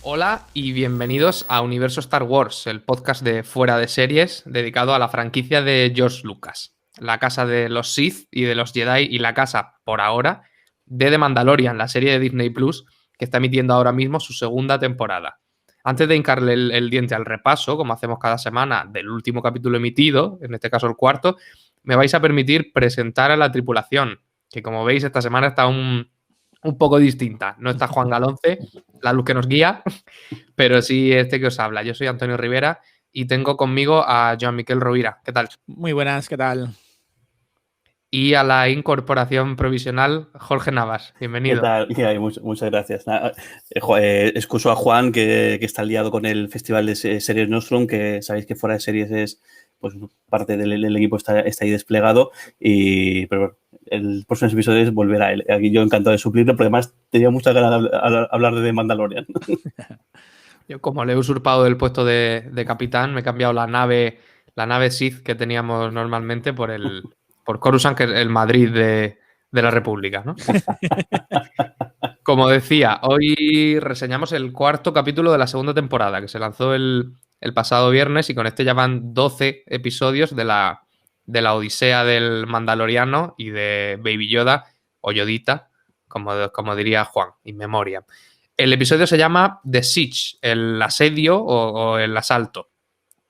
Hola y bienvenidos a Universo Star Wars, el podcast de Fuera de Series dedicado a la franquicia de George Lucas, la casa de los Sith y de los Jedi y la casa, por ahora, de The Mandalorian, la serie de Disney Plus que está emitiendo ahora mismo su segunda temporada. Antes de hincarle el diente al repaso, como hacemos cada semana, del último capítulo emitido, en este caso el cuarto, me vais a permitir presentar a la tripulación, que como veis esta semana está un poco distinta. No está Juan Galonce, la luz que nos guía, pero sí este que os habla. Yo soy Antonio Rivera y tengo conmigo a Joan Miquel Rovira. ¿Qué tal? Muy buenas, ¿qué tal? Y a la incorporación provisional, Jorge Navas. ¿Qué Bienvenido. tal? Muchas gracias. Excuso a Juan, que está liado con el Festival de Series Nostrum, que sabéis que Fuera de Series es pues parte del equipo, está ahí desplegado. Pero bueno, el próximo episodio es volver a él. Aquí yo encantado de suplirlo, porque además tenía muchas ganas de hablar de The Mandalorian. Yo, como le he usurpado el puesto de capitán, me he cambiado la nave Sith que teníamos normalmente por Coruscant, que es el Madrid de la República, ¿no? Como decía, hoy reseñamos el cuarto capítulo de la segunda temporada, que se lanzó el pasado viernes, y con este ya van 12 episodios de la Odisea del Mandaloriano y de Baby Yoda, o Yodita, como diría Juan, in memoria. El episodio se llama The Siege, el asedio o el asalto.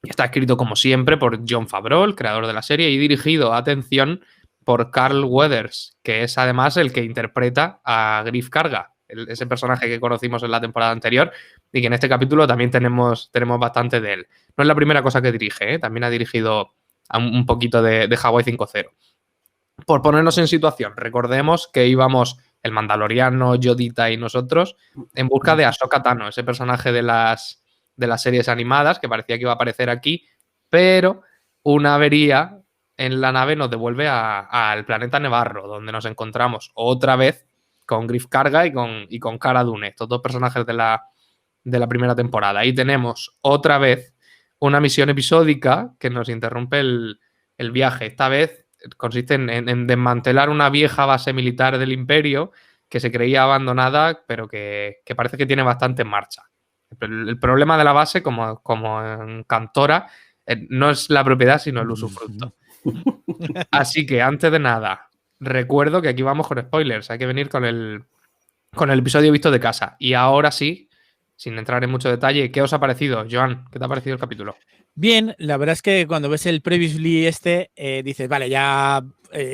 Está escrito, como siempre, por Jon Favreau, el creador de la serie, y dirigido, atención, por Carl Weathers, que es además el que interpreta a Griff Karga, ese personaje que conocimos en la temporada anterior y que en este capítulo también tenemos bastante de él. No es la primera cosa que dirige, ¿eh? También ha dirigido un poquito de Hawaii 5.0. Por ponernos en situación, recordemos que íbamos el Mandaloriano, Yodita y nosotros en busca de Ahsoka Tano, ese personaje de las series animadas que parecía que iba a aparecer aquí, pero una avería en la nave nos devuelve al planeta Nevarro, donde nos encontramos otra vez con Griff Karga y con Cara Dune, estos dos personajes de la primera temporada. Ahí tenemos otra vez una misión episódica que nos interrumpe el viaje. Esta vez consiste en desmantelar una vieja base militar del Imperio que se creía abandonada, pero que parece que tiene bastante en marcha. El problema de la base, como en Cantora, no es la propiedad, sino el usufructo. Así que, antes de nada, recuerdo que aquí vamos con spoilers. Hay que venir con el episodio visto de casa. Y ahora sí, sin entrar en mucho detalle, ¿qué os ha parecido? Joan, ¿qué te ha parecido el capítulo? Bien, la verdad es que cuando ves el previously dices, vale, ya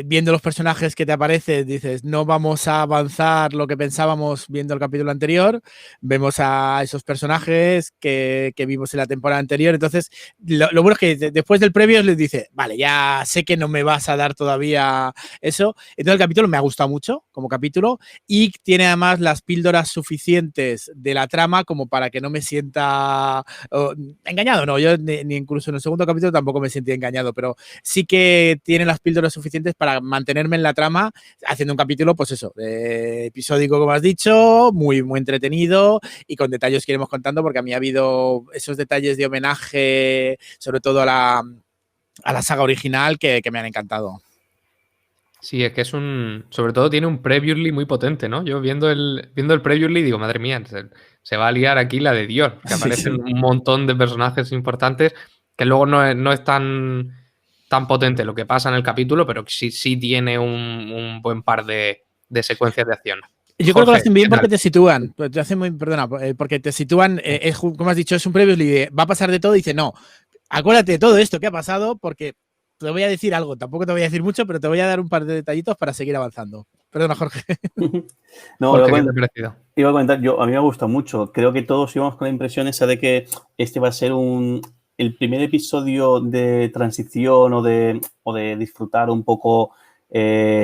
viendo los personajes que te aparecen, dices, no vamos a avanzar lo que pensábamos viendo el capítulo anterior, vemos a esos personajes que vimos en la temporada anterior, entonces lo bueno es que después del previo les dice, vale, ya sé que no me vas a dar todavía eso, entonces el capítulo me ha gustado mucho como capítulo y tiene además las píldoras suficientes de la trama como para que no me sienta engañado, no, yo ni incluso en el segundo capítulo tampoco me sentí engañado, pero sí que tiene las píldoras suficientes para mantenerme en la trama, haciendo un capítulo, pues eso, episódico, como has dicho, muy, muy entretenido y con detalles que iremos contando, porque a mí ha habido esos detalles de homenaje, sobre todo a la saga original, que me han encantado. Sí, es que sobre todo tiene un previously muy potente, ¿no? Yo viendo el previously digo, madre mía, se va a liar aquí la de Dios, que aparecen un montón de personajes importantes que luego no es tan potente lo que pasa en el capítulo, pero que sí tiene un buen par de secuencias de acción. Yo creo que lo hacen bien porque te sitúan, porque te sitúan, como has dicho, es un previously, va a pasar de todo y dice, no, acuérdate de todo esto que ha pasado porque te voy a decir algo, tampoco te voy a decir mucho, pero te voy a dar un par de detallitos para seguir avanzando. Perdona, Jorge. No, Jorge, ¿qué te ha parecido? Iba a comentar, a mí me ha gustado mucho. Creo que todos íbamos con la impresión esa de que este va a ser el primer episodio de transición o de disfrutar un poco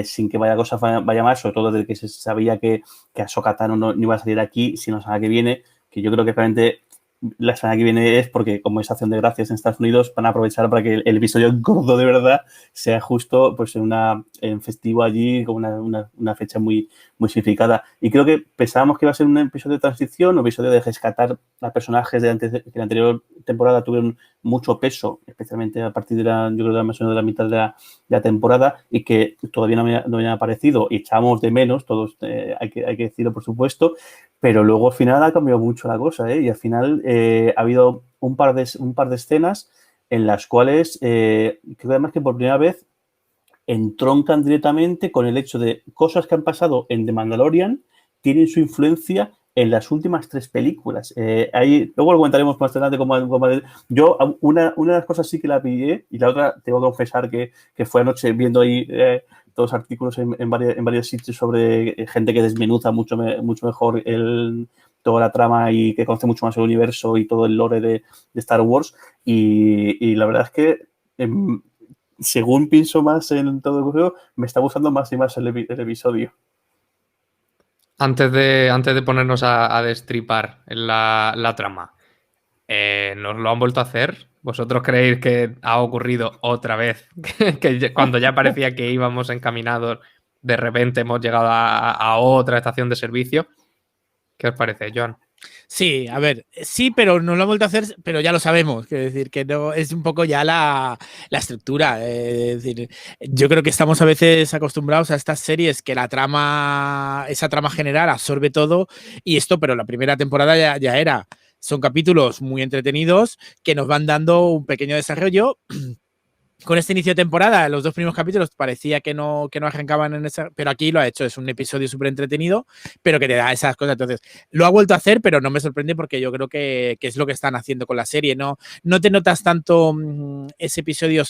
sin que vaya más, sobre todo desde que se sabía que Ahsoka Tano no iba a salir aquí, sino la semana que viene, que yo creo que realmente la semana que viene es porque, como es Acción de Gracias en Estados Unidos, van a aprovechar para que el episodio gordo de verdad sea justo pues en festivo allí, con una fecha muy, muy significada. Y creo que pensábamos que iba a ser un episodio de transición, un episodio de rescatar a personajes de antes, que la anterior temporada tuvieron mucho peso, especialmente a partir yo creo de más o menos de la mitad de la temporada, y que todavía no habían aparecido y echamos de menos, todos hay que decirlo por supuesto, pero luego al final ha cambiado mucho la cosa, y al final ha habido un par de escenas en las cuales creo además que por primera vez entroncan directamente con el hecho de cosas que han pasado en The Mandalorian tienen su influencia en las últimas 3 películas. Luego lo comentaremos más adelante. Yo, una de las cosas sí que la pillé, y la otra tengo que confesar que fue anoche viendo ahí todos artículos en varios sitios sobre gente que desmenuza mucho mejor toda la trama y que conoce mucho más el universo y todo el lore de Star Wars. Y la verdad es que según pienso más en todo el juego, me está gustando más y más el episodio. Antes de ponernos a destripar la trama, ¿nos lo han vuelto a hacer? ¿Vosotros creéis que ha ocurrido otra vez? Que cuando ya parecía que íbamos encaminados, de repente hemos llegado a otra estación de servicio. ¿Qué os parece, Joan? Sí, a ver, sí, pero no lo han vuelto a hacer, pero ya lo sabemos. Quiero decir, que no es un poco ya la estructura. Es decir, yo creo que estamos a veces acostumbrados a estas series que esa trama general absorbe todo y esto, pero la primera temporada ya era. Son capítulos muy entretenidos que nos van dando un pequeño desarrollo. Con este inicio de temporada, los 2 primeros capítulos parecía que no arrancaban en esa, pero aquí lo ha hecho, es un episodio súper entretenido, pero que te da esas cosas. Entonces, lo ha vuelto a hacer, pero no me sorprende porque yo creo que es lo que están haciendo con la serie. No te notas tanto ese episodio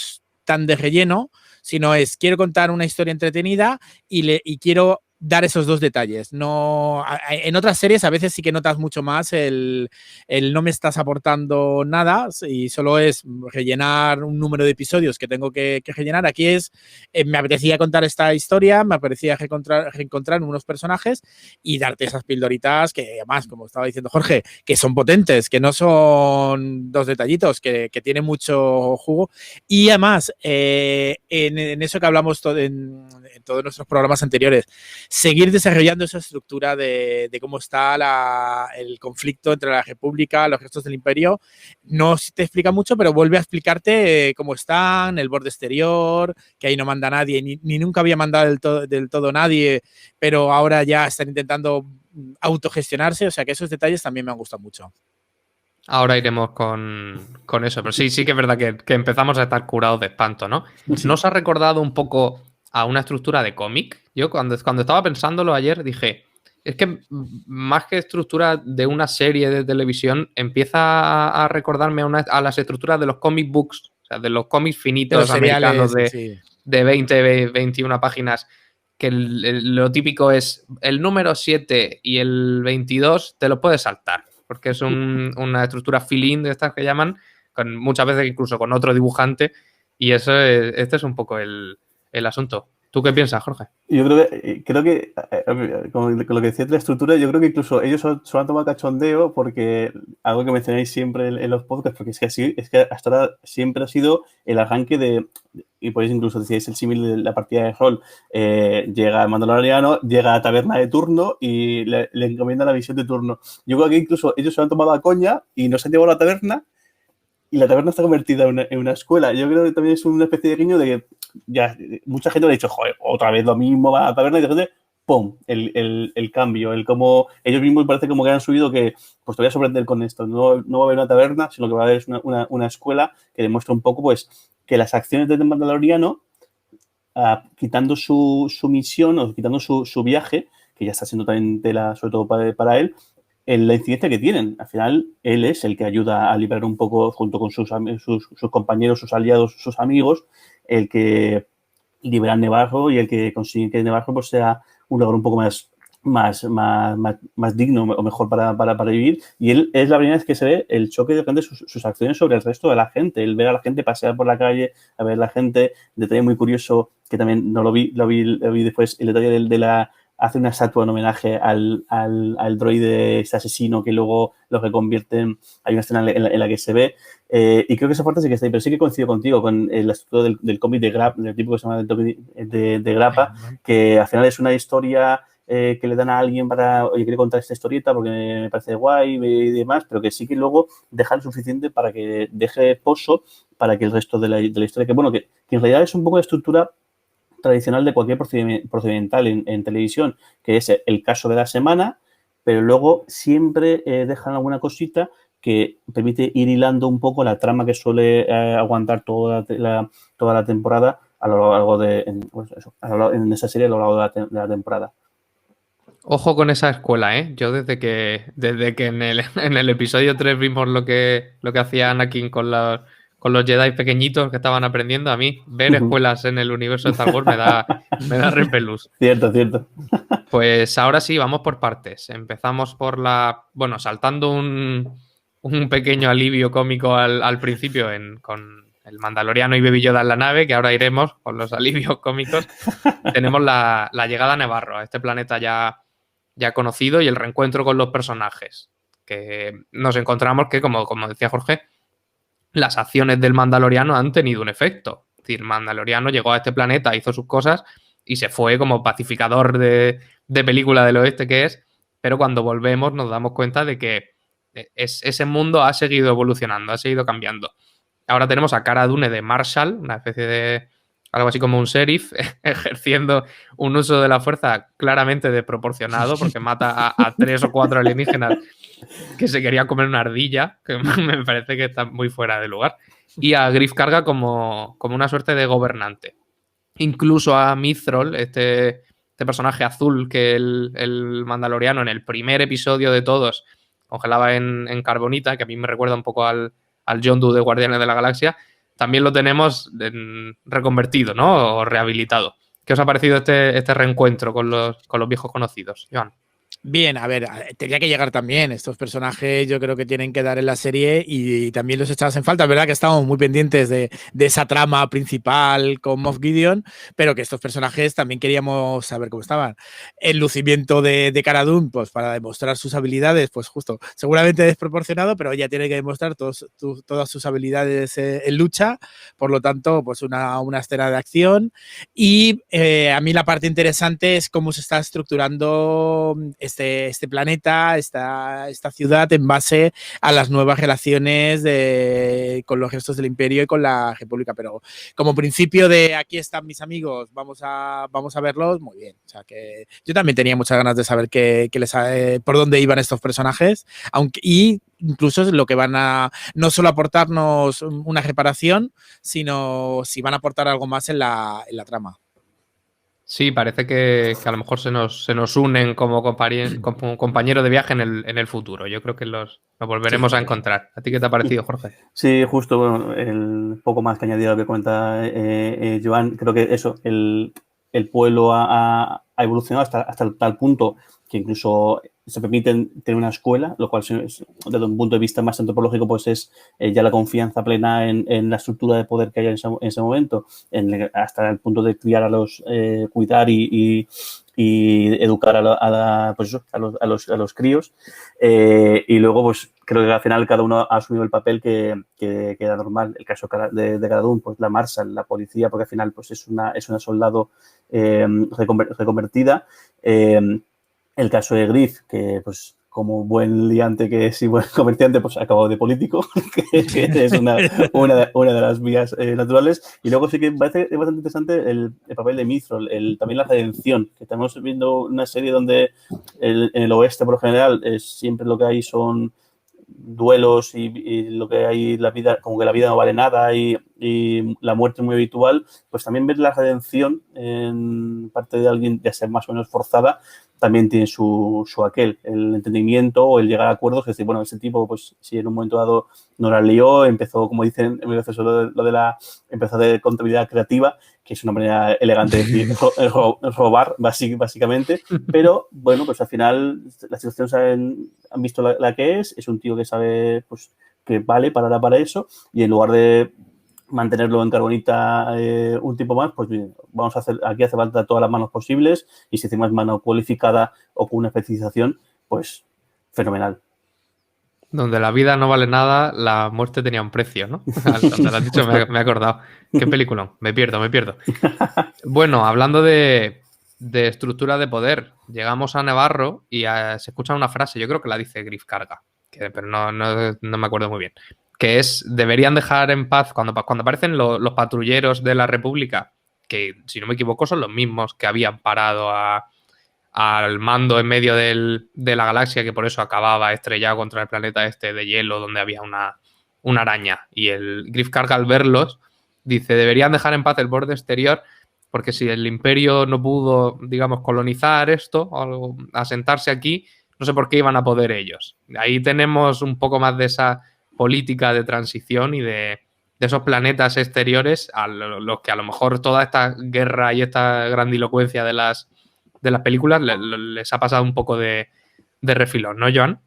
tan de relleno, sino quiero contar una historia entretenida y quiero dar esos 2 detalles. No, en otras series a veces sí que notas mucho más el no me estás aportando nada y solo es rellenar un número de episodios que tengo que rellenar. Aquí me apetecía contar esta historia, me apetecía reencontrar unos personajes y darte esas pildoritas que además, como estaba diciendo Jorge, que son potentes, que no son 2 detallitos, que tienen mucho jugo. Y además, en eso que hablamos en todos nuestros programas anteriores, seguir desarrollando esa estructura de cómo está el conflicto entre la República, los restos del Imperio. No te explica mucho, pero vuelve a explicarte cómo están, el borde exterior, que ahí no manda nadie, ni nunca había mandado del todo nadie, pero ahora ya están intentando autogestionarse, o sea que esos detalles también me han gustado mucho. Ahora iremos con eso, pero sí que es verdad que empezamos a estar curados de espanto, ¿no? Sí. ¿Nos ha recordado un poco a una estructura de cómic? Yo cuando estaba pensándolo ayer dije, es que más que estructura de una serie de televisión, empieza a recordarme a las estructuras de los comic books, o sea, de los cómics finitos los americanos de 20, 21 páginas, que lo típico es el número 7 y el 22 te lo puedes saltar, porque es una estructura fill-in de estas que llaman, muchas veces incluso con otro dibujante, y este es un poco el asunto. ¿Tú qué piensas, Jorge? Yo creo que con lo que decía de la estructura, yo creo que incluso ellos se lo han tomado cachondeo porque algo que mencionáis siempre en los podcasts, porque es que hasta ahora siempre ha sido el arranque y podéis incluso decir, es el símil de la partida de rol. Llega el mandaloriano, llega a la taberna de turno y le encomienda la misión de turno. Yo creo que incluso ellos se lo han tomado a coña y no se han llevado a la taberna y la taberna está convertida en una escuela. Yo creo que también es una especie de guiño de que ya mucha gente le ha dicho, joder, otra vez lo mismo, va a la taberna, y de repente, ¡pum! El cambio, el cómo ellos mismos parece como que han subido que, pues te voy a sorprender con esto, no va a haber una taberna, sino que va a haber una escuela que demuestra un poco, pues, que las acciones del Mandaloriano, quitando su misión o quitando su viaje, que ya está siendo también tela, sobre todo para él, en la incidencia que tienen. Al final, él es el que ayuda a liberar un poco, junto con sus compañeros, sus aliados, sus amigos, el que libera a Nevarro y el que consigue que Nevarro pues, sea un lugar un poco más digno o mejor para vivir. Y él es la primera vez que se ve el choque de sus acciones sobre el resto de la gente. El ver a la gente pasear por la calle, a ver a la gente, detalle muy curioso, que también no lo vi después, el detalle de la hace una estatua en homenaje al droide, este asesino que luego lo reconvierten. Hay una escena en la que se ve. Y creo que esa parte sí que está ahí, pero sí que coincido contigo con la estructura del cómic de Grappa, del tipo que se llama de Grappa, que al final es una historia que le dan a alguien para, oye, quiero contar esta historieta porque me parece guay y demás, pero que sí que luego dejan suficiente para que deje pozo para que el resto de la historia, que bueno, que en realidad es un poco de estructura tradicional de cualquier procedimental en televisión, que es el caso de la semana, pero luego siempre dejan alguna cosita que permite ir hilando un poco la trama que suele aguantar toda la temporada a lo largo de en esa serie a lo largo de la temporada. Ojo con esa escuela, ¿eh? Yo desde que en el episodio 3 vimos lo que hacía Anakin con los Jedi pequeñitos que estaban aprendiendo, a mí ver escuelas en el universo de Star Wars me da repelús. Cierto. Pues ahora sí, vamos por partes. Empezamos por saltando un pequeño alivio cómico al principio con el Mandaloriano y Baby Yoda en la nave, que ahora iremos con los alivios cómicos. Tenemos la llegada a Nevarro, a este planeta ya conocido, y el reencuentro con los personajes. Que nos encontramos que, como decía Jorge, las acciones del Mandaloriano han tenido un efecto. Es decir, el Mandaloriano llegó a este planeta, hizo sus cosas y se fue como pacificador de película del oeste que es, pero cuando volvemos nos damos cuenta de que ese mundo ha seguido evolucionando, ha seguido cambiando. Ahora tenemos a Cara Dune de Marshall, una especie de algo así como un sheriff, ejerciendo un uso de la fuerza claramente desproporcionado, porque mata a 3 o 4 alienígenas que se querían comer una ardilla, que me parece que está muy fuera de lugar, y a Griff Karga como una suerte de gobernante. Incluso a Mithril, este personaje azul que el Mandaloriano en el primer episodio de todos congelaba en carbonita, que a mí me recuerda un poco al Yondu de Guardianes de la Galaxia, también lo tenemos reconvertido, ¿no? O rehabilitado. ¿Qué os ha parecido este reencuentro con los viejos conocidos, Joan? Bien, a ver, tenía que llegar también. Estos personajes yo creo que tienen que dar en la serie y también los echabas en falta. Es verdad que estamos muy pendientes de esa trama principal con Moff Gideon, pero que estos personajes también queríamos saber cómo estaban. El lucimiento de Cara Dune, pues para demostrar sus habilidades, pues justo, seguramente desproporcionado, pero ella tiene que demostrar todas sus habilidades en lucha. Por lo tanto, pues una escena de acción. Y a mí la parte interesante es cómo se está estructurando este planeta, esta ciudad en base a las nuevas relaciones con los restos del Imperio y con la República. Pero como principio de aquí están mis amigos, vamos a verlos, muy bien. O sea que yo también tenía muchas ganas de saber por dónde iban estos personajes, y incluso lo que van a no solo aportarnos una reparación, sino si van a aportar algo más en la trama. Sí, parece que a lo mejor se nos unen como compañeros de viaje en el futuro. Yo creo que los volveremos a encontrar. ¿A ti qué te ha parecido, Jorge? Sí, justo, bueno, el poco más que añadir a lo que cuenta Joan, creo que eso, el pueblo ha evolucionado hasta tal punto que incluso se permiten tener una escuela, lo cual desde un punto de vista más antropológico pues es ya la confianza plena en la estructura de poder que haya en ese momento, hasta el punto de criar cuidar y educar a los críos, y luego pues creo que al final cada uno ha asumido el papel que era normal. El caso de Cara Dune, pues la Marshall, la policía, porque al final pues es una soldado reconvertida. El caso de Griff, que pues como buen liante que es y buen comerciante, pues acabó de político, que es una de las vías naturales. Y luego sí que me parece bastante interesante el papel de Mithril, también la redención, que estamos viendo una serie donde en el oeste, por lo general, siempre lo que hay son duelos y lo que hay, la vida, como que la vida no vale nada y la muerte es muy habitual, pues también ver la redención en parte de alguien, ya sea más o menos forzada, también tiene su aquel, el entendimiento o el llegar a acuerdos, es decir, bueno, ese tipo, pues si en un momento dado no la lió, empezó, como dicen, empezó de contabilidad creativa, que es una manera elegante de decir robar, básicamente, pero bueno, pues al final las situaciones han visto la que es un tío que sabe, pues, que vale para eso, y en lugar de mantenerlo en carbonita un tiempo más, pues bien, vamos a hacer, aquí hace falta todas las manos posibles y si encima es mano cualificada o con una especialización, pues fenomenal. Donde la vida no vale nada, la muerte tenía un precio, ¿no? Cuando lo has dicho me he acordado. Qué película, me pierdo. Bueno, hablando de estructura de poder, llegamos a Nevarro y se escucha una frase, yo creo que la dice Griff Karga, pero no me acuerdo muy bien, que es, deberían dejar en paz, cuando aparecen los patrulleros de la República, que si no me equivoco son los mismos que habían parado al mando en medio de la galaxia, que por eso acababa estrellado contra el planeta este de hielo donde había una araña. Y el Griff Karga, al verlos, dice, deberían dejar en paz el borde exterior, porque si el Imperio no pudo, digamos, colonizar esto o asentarse aquí, no sé por qué iban a poder ellos. Ahí tenemos un poco más de esa política de transición y de esos planetas exteriores a los que a lo mejor toda esta guerra y esta grandilocuencia de las películas les ha pasado un poco de refilón, ¿no, Joan?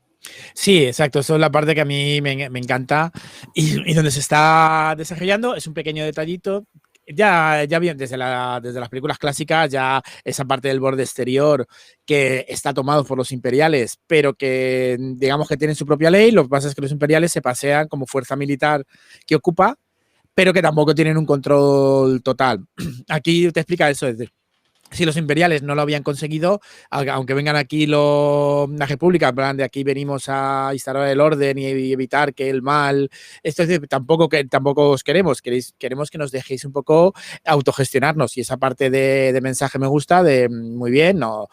Sí, exacto. Eso es la parte que a mí me encanta y donde se está desarrollando. Es un pequeño detallito. Ya bien, desde las películas clásicas, ya esa parte del borde exterior que está tomado por los imperiales, pero que digamos que tienen su propia ley. Lo que pasa es que los imperiales se pasean como fuerza militar que ocupa, pero que tampoco tienen un control total. Aquí te explica eso, es decir, si los imperiales no lo habían conseguido, aunque vengan aquí la República, en plan de aquí venimos a instaurar el orden y evitar que el mal, esto es decir, tampoco os queremos que nos dejéis un poco autogestionarnos, y esa parte de mensaje me gusta, de muy bien, no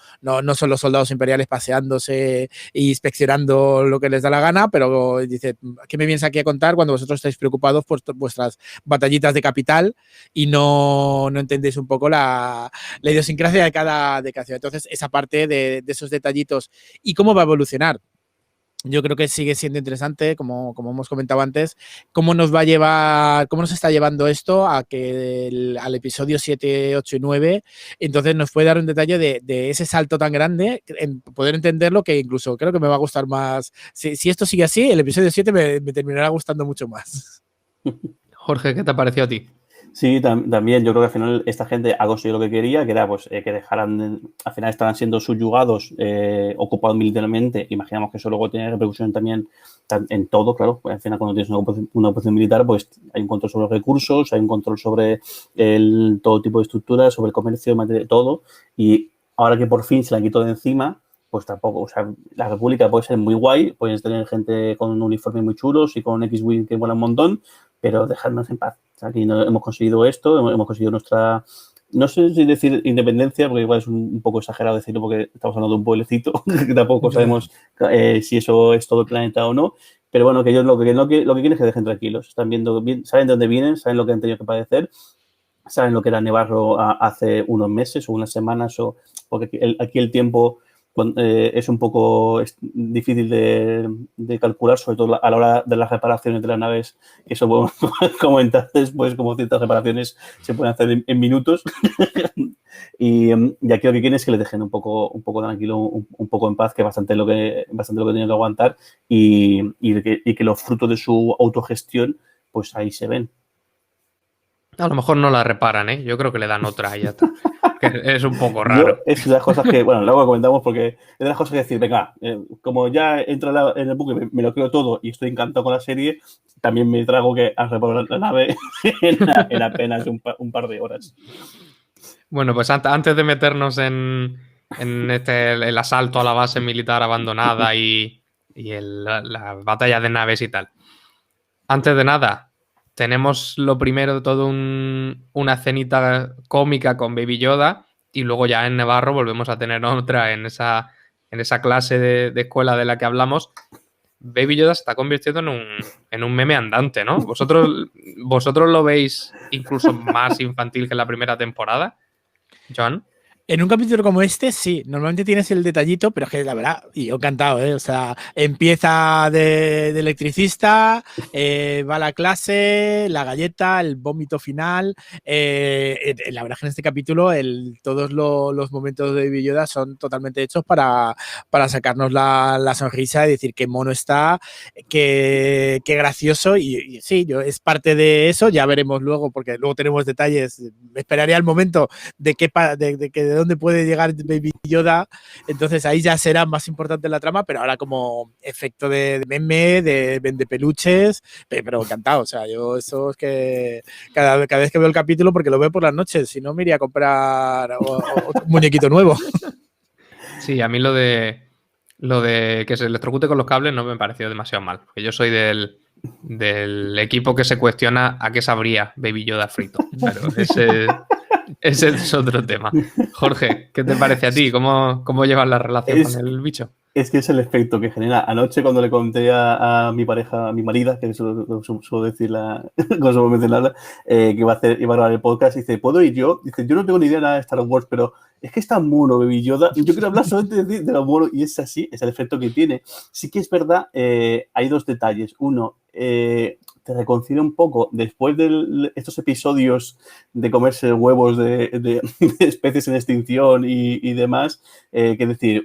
son los soldados imperiales paseándose e inspeccionando lo que les da la gana, pero dice, ¿qué me vienes aquí a contar cuando vosotros estáis preocupados por vuestras batallitas de capital y no entendéis un poco la idiosincrasia de cada ciudad? Entonces, esa parte de esos detallitos y cómo va a evolucionar, yo creo que sigue siendo interesante, como hemos comentado antes, cómo nos está llevando esto a que al episodio 7, 8 y 9, entonces nos puede dar un detalle de ese salto tan grande, en poder entenderlo, que incluso creo que me va a gustar más. Si esto sigue así, el episodio 7 me terminará gustando mucho más. Jorge, ¿qué te pareció a ti? Sí, también yo creo que al final esta gente ha conseguido lo que quería, que era pues que dejaran, al final estaban siendo subyugados, ocupados militarmente. Imaginamos que eso luego tiene repercusión también en todo, claro. Pues al final cuando tienes una ocupación militar, pues hay un control sobre los recursos, hay un control sobre todo tipo de estructuras, sobre el comercio, todo. Y ahora que por fin se la quitó de encima, pues tampoco, o sea, la República puede ser muy guay, puedes tener gente con un uniforme muy chulos y con un X-Wing que mola un montón, pero dejarnos en paz. O sea, aquí hemos conseguido esto, hemos conseguido nuestra, no sé si decir independencia, porque igual es un poco exagerado decirlo porque estamos hablando de un pueblecito, que tampoco sabemos si eso es todo el planeta o no, pero bueno, que ellos lo que quieren es que dejen tranquilos. Están viendo bien, saben de dónde vienen, saben lo que han tenido que padecer, saben lo que era Nevarro hace unos meses o unas semanas, porque aquí el tiempo es un poco difícil de calcular, sobre todo a la hora de las reparaciones de las naves. Eso podemos comentar después, como ciertas reparaciones se pueden hacer en minutos. y aquí lo que quieren es que les dejen un poco tranquilo, un poco en paz, que bastante lo que tienen que aguantar, y que los frutos de su autogestión, pues ahí se ven. A lo mejor no la reparan, ¿eh? Yo creo que le dan otra y ya está. Que es un poco raro. Es de las cosas que, bueno, luego comentamos, porque es de las cosas que decir, venga, como ya entro en el buque, me lo creo todo y estoy encantado con la serie, también me trago que han reparado la nave en apenas un par de horas. Bueno, pues antes de meternos en el asalto a la base militar abandonada y la batalla de naves y tal. Antes de nada, tenemos lo primero de todo una escenita cómica con Baby Yoda, y luego ya en Nevarro volvemos a tener otra en esa clase de escuela de la que hablamos. Baby Yoda se está convirtiendo en un meme andante, ¿no? ¿Vosotros lo veis incluso más infantil que en la primera temporada, John? En un capítulo como este, sí, normalmente tienes el detallito, pero es que la verdad, y yo encantado, ¿eh? O sea, empieza de electricista, va a la clase, la galleta, el vómito final. La verdad es que en este capítulo todos los momentos de Baby Yoda son totalmente hechos para sacarnos la sonrisa y decir qué mono está, qué gracioso. Y sí, es parte de eso, ya veremos luego, porque luego tenemos detalles. Me esperaría el momento de dónde puede llegar Baby Yoda, entonces ahí ya será más importante la trama, pero ahora como efecto de meme, de vende peluches, pero encantado, o sea, yo eso es que cada vez que veo el capítulo, porque lo veo por las noches, si no me iría a comprar otro muñequito nuevo. Sí, a mí lo de que se electrocute con los cables no me pareció demasiado mal, porque yo soy del equipo que se cuestiona a qué sabría Baby Yoda frito, pero ese es otro tema. Jorge, ¿qué te parece a ti? ¿Cómo llevas la relación con el bicho? Es que es el efecto que genera. Anoche cuando le conté a mi pareja, a mi marida, que suelo decir como suelo mencionarla, que iba a grabar el podcast, dice, ¿puedo ir yo? Dice, yo no tengo ni idea nada de Star Wars, pero es que es tan mono, Baby Yoda. Yo quiero hablar solamente de lo mono, y es así, es el efecto que tiene. Sí que es verdad, hay dos detalles. Uno, te reconcilia un poco después de estos episodios de comerse huevos de especies en extinción y demás, que decir,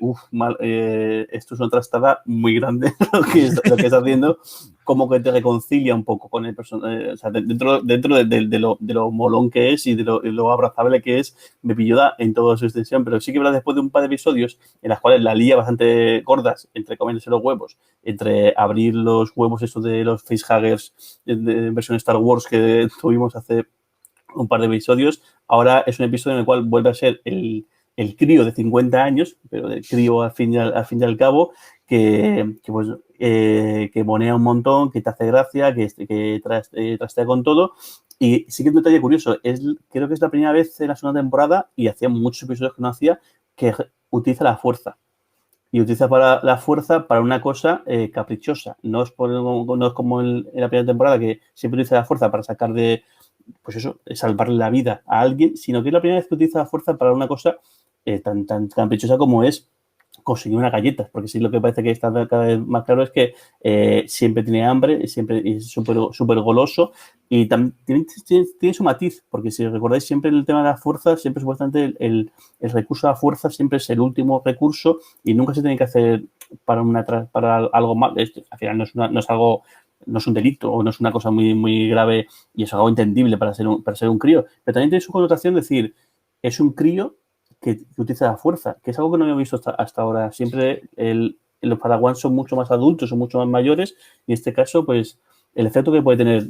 esto es una trastada muy grande lo que está haciendo, como que te reconcilia un poco con el personaje, o sea, dentro de lo molón que es y de lo abrazable que es Baby Yoda en toda su extensión, pero sí que verdad, después de un par de episodios en las cuales la lía bastante gordas entre comerse los huevos, entre abrir los huevos esos de los facehuggers en versión Star Wars que tuvimos hace un par de episodios, ahora es un episodio en el cual vuelve a ser el crío de 50 años, pero el crío al fin y al cabo, que monea un montón, que te hace gracia, que trastea con todo. Y sí que es un detalle curioso, creo que es la primera vez en la segunda temporada, y hacía muchos episodios que no hacía, que utiliza la fuerza. Y utiliza la fuerza para una cosa caprichosa. No es como en la primera temporada, que siempre utiliza la fuerza para sacar pues eso, salvarle la vida a alguien, sino que es la primera vez que utiliza la fuerza para una cosa tan caprichosa como es conseguir unas galletas, porque sí, lo que parece que está cada vez más claro es que siempre tiene hambre, siempre es súper goloso, y también tiene su matiz, porque si recordáis siempre el tema de la fuerza, siempre supuestamente el recurso a la fuerza siempre es el último recurso y nunca se tiene que hacer para algo mal. Al final no es algo, no es un delito o no es una cosa muy grave y es algo entendible para ser un crío, pero también tiene su connotación decir, es un crío que utiliza la fuerza, que es algo que no había visto hasta ahora. Siempre los Padawan son mucho más adultos, son mucho más mayores, y en este caso, pues, el efecto que puede tener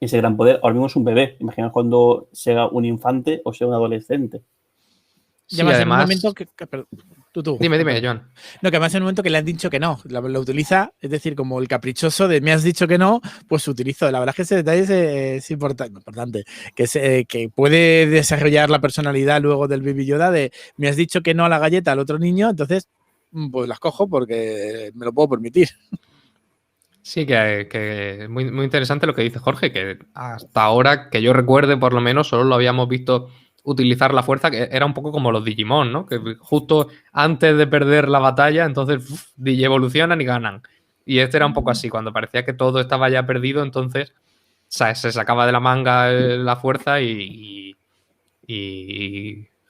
ese gran poder, ahora mismo es un bebé. Imagina cuando sea un infante o sea un adolescente. Sí, Ya más además... en un momento que tú. Dime, Joan. No, que además en un momento que le han dicho que no, lo utiliza, es decir, como el caprichoso de me has dicho que no, pues utilizo. La verdad es que ese detalle es importante, que puede desarrollar la personalidad luego del Baby Yoda de me has dicho que no a la galleta al otro niño, entonces pues las cojo porque me lo puedo permitir. Sí, que es muy, muy interesante lo que dice Jorge, que hasta ahora, que yo recuerde por lo menos, solo lo habíamos visto utilizar la fuerza, que era un poco como los Digimon, ¿no? Que justo antes de perder la batalla, entonces evolucionan y ganan. Y este era un poco así, cuando parecía que todo estaba ya perdido, entonces se sacaba de la manga la fuerza y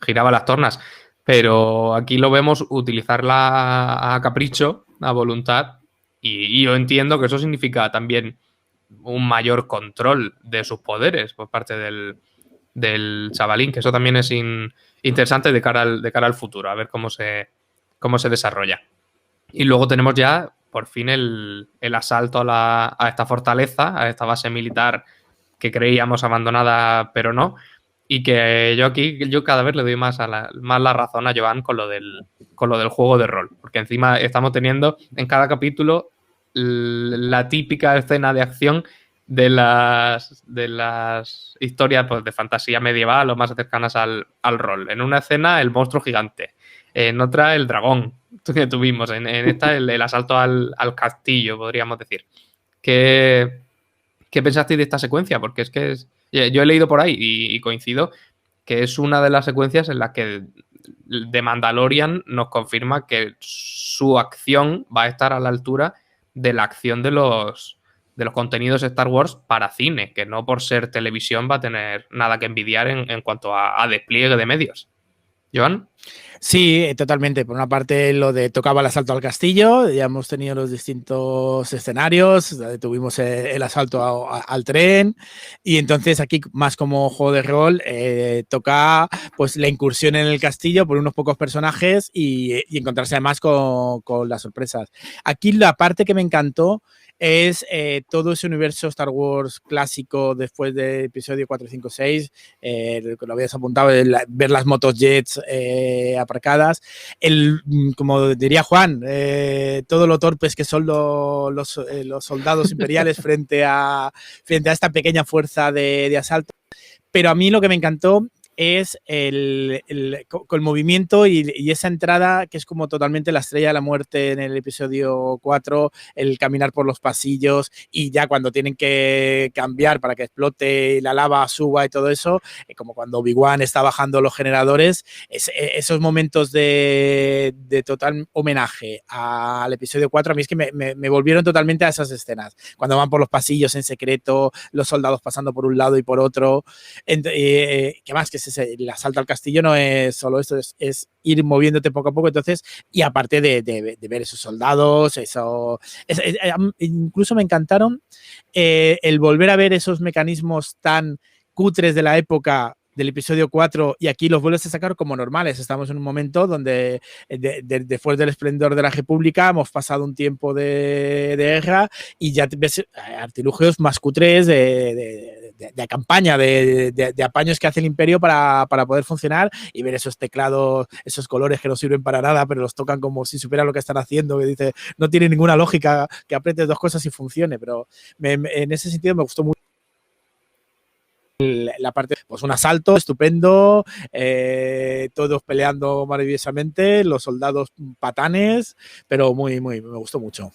giraba las tornas. Pero aquí lo vemos utilizarla a capricho, a voluntad, y yo entiendo que eso significa también un mayor control de sus poderes por parte del chavalín, que eso también es interesante de cara al futuro, a ver cómo se desarrolla. Y luego tenemos ya, por fin, el asalto a esta fortaleza, a esta base militar que creíamos abandonada, pero no. Y que yo cada vez le doy más la razón a Joan con lo del juego de rol. Porque encima estamos teniendo en cada capítulo la típica escena de acción de las historias pues, de fantasía medieval o más cercanas al rol. En una escena, el monstruo gigante. En otra, el dragón que tuvimos. En esta, el asalto al castillo, podríamos decir. ¿Qué pensasteis de esta secuencia? Porque es que yo he leído por ahí y coincido que es una de las secuencias en las que The Mandalorian nos confirma que su acción va a estar a la altura de la acción de los contenidos de Star Wars para cine, que no por ser televisión va a tener nada que envidiar en cuanto a despliegue de medios. ¿Joan? Sí, totalmente. Por una parte, lo de tocaba el asalto al castillo, ya hemos tenido los distintos escenarios, tuvimos el asalto al tren, y entonces aquí, más como juego de rol, toca pues la incursión en el castillo por unos pocos personajes y encontrarse además con las sorpresas. Aquí la parte que me encantó es todo ese universo Star Wars clásico después de episodio 4, 5, 6, lo habías apuntado, ver las motojets aparcadas, como diría Juan, todo lo torpes que son los soldados imperiales frente a esta pequeña fuerza de asalto. Pero a mí lo que me encantó es con el movimiento y esa entrada que es como totalmente la estrella de la muerte en el episodio 4, el caminar por los pasillos y ya cuando tienen que cambiar para que explote y la lava suba y todo eso, como cuando Obi-Wan está bajando los generadores, esos momentos de total homenaje al episodio 4 a mí es que me volvieron totalmente a esas escenas, cuando van por los pasillos en secreto, los soldados pasando por un lado y por otro, ¿qué más? Que el asalto al castillo no es solo esto, es ir moviéndote poco a poco, entonces, y aparte de ver esos soldados, incluso me encantaron el volver a ver esos mecanismos tan cutres de la época del episodio 4 y aquí los vuelves a sacar como normales. Estamos en un momento donde después del esplendor de la República hemos pasado un tiempo de guerra y ya ves artilugios más cutres de campaña, de apaños que hace el Imperio para poder funcionar y ver esos teclados, esos colores que no sirven para nada, pero los tocan como si supieran lo que están haciendo, que dice, no tiene ninguna lógica que aprietes dos cosas y funcione, pero en ese sentido me gustó mucho la parte, pues un asalto estupendo, todos peleando maravillosamente, los soldados patanes, pero me gustó mucho.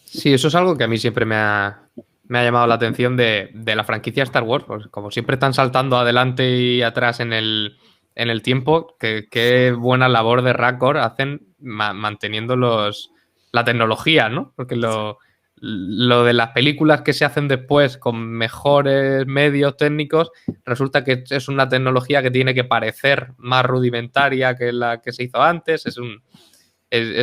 Sí, eso es algo que a mí siempre me ha llamado la atención de la franquicia Star Wars, pues como siempre están saltando adelante y atrás en el tiempo, qué buena labor de Rancor hacen manteniendo la tecnología, ¿no? Porque lo de las películas que se hacen después con mejores medios técnicos, resulta que es una tecnología que tiene que parecer más rudimentaria que la que se hizo antes. Es